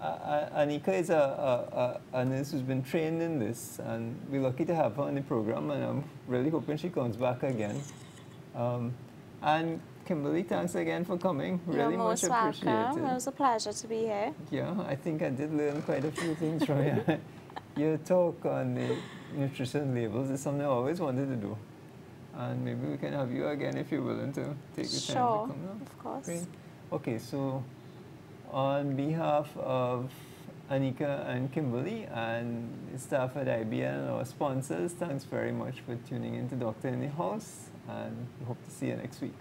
Anica is a nurse who's been trained in this, and we're lucky to have her on the program, and I'm really hoping she comes back again. And Kimberly, thanks again for coming. Really much appreciated. You're most welcome. It was a pleasure to be here. Yeah, I think I did learn quite a few things from you. Your talk on the nutrition labels is something I always wanted to do. And maybe we can have you again if you're willing to take the time to come. Sure, of course. Great. Okay, so on behalf of Anica and Kimberly and the staff at IBN and our sponsors, thanks very much for tuning in to Doctor in the House, and we hope to see you next week.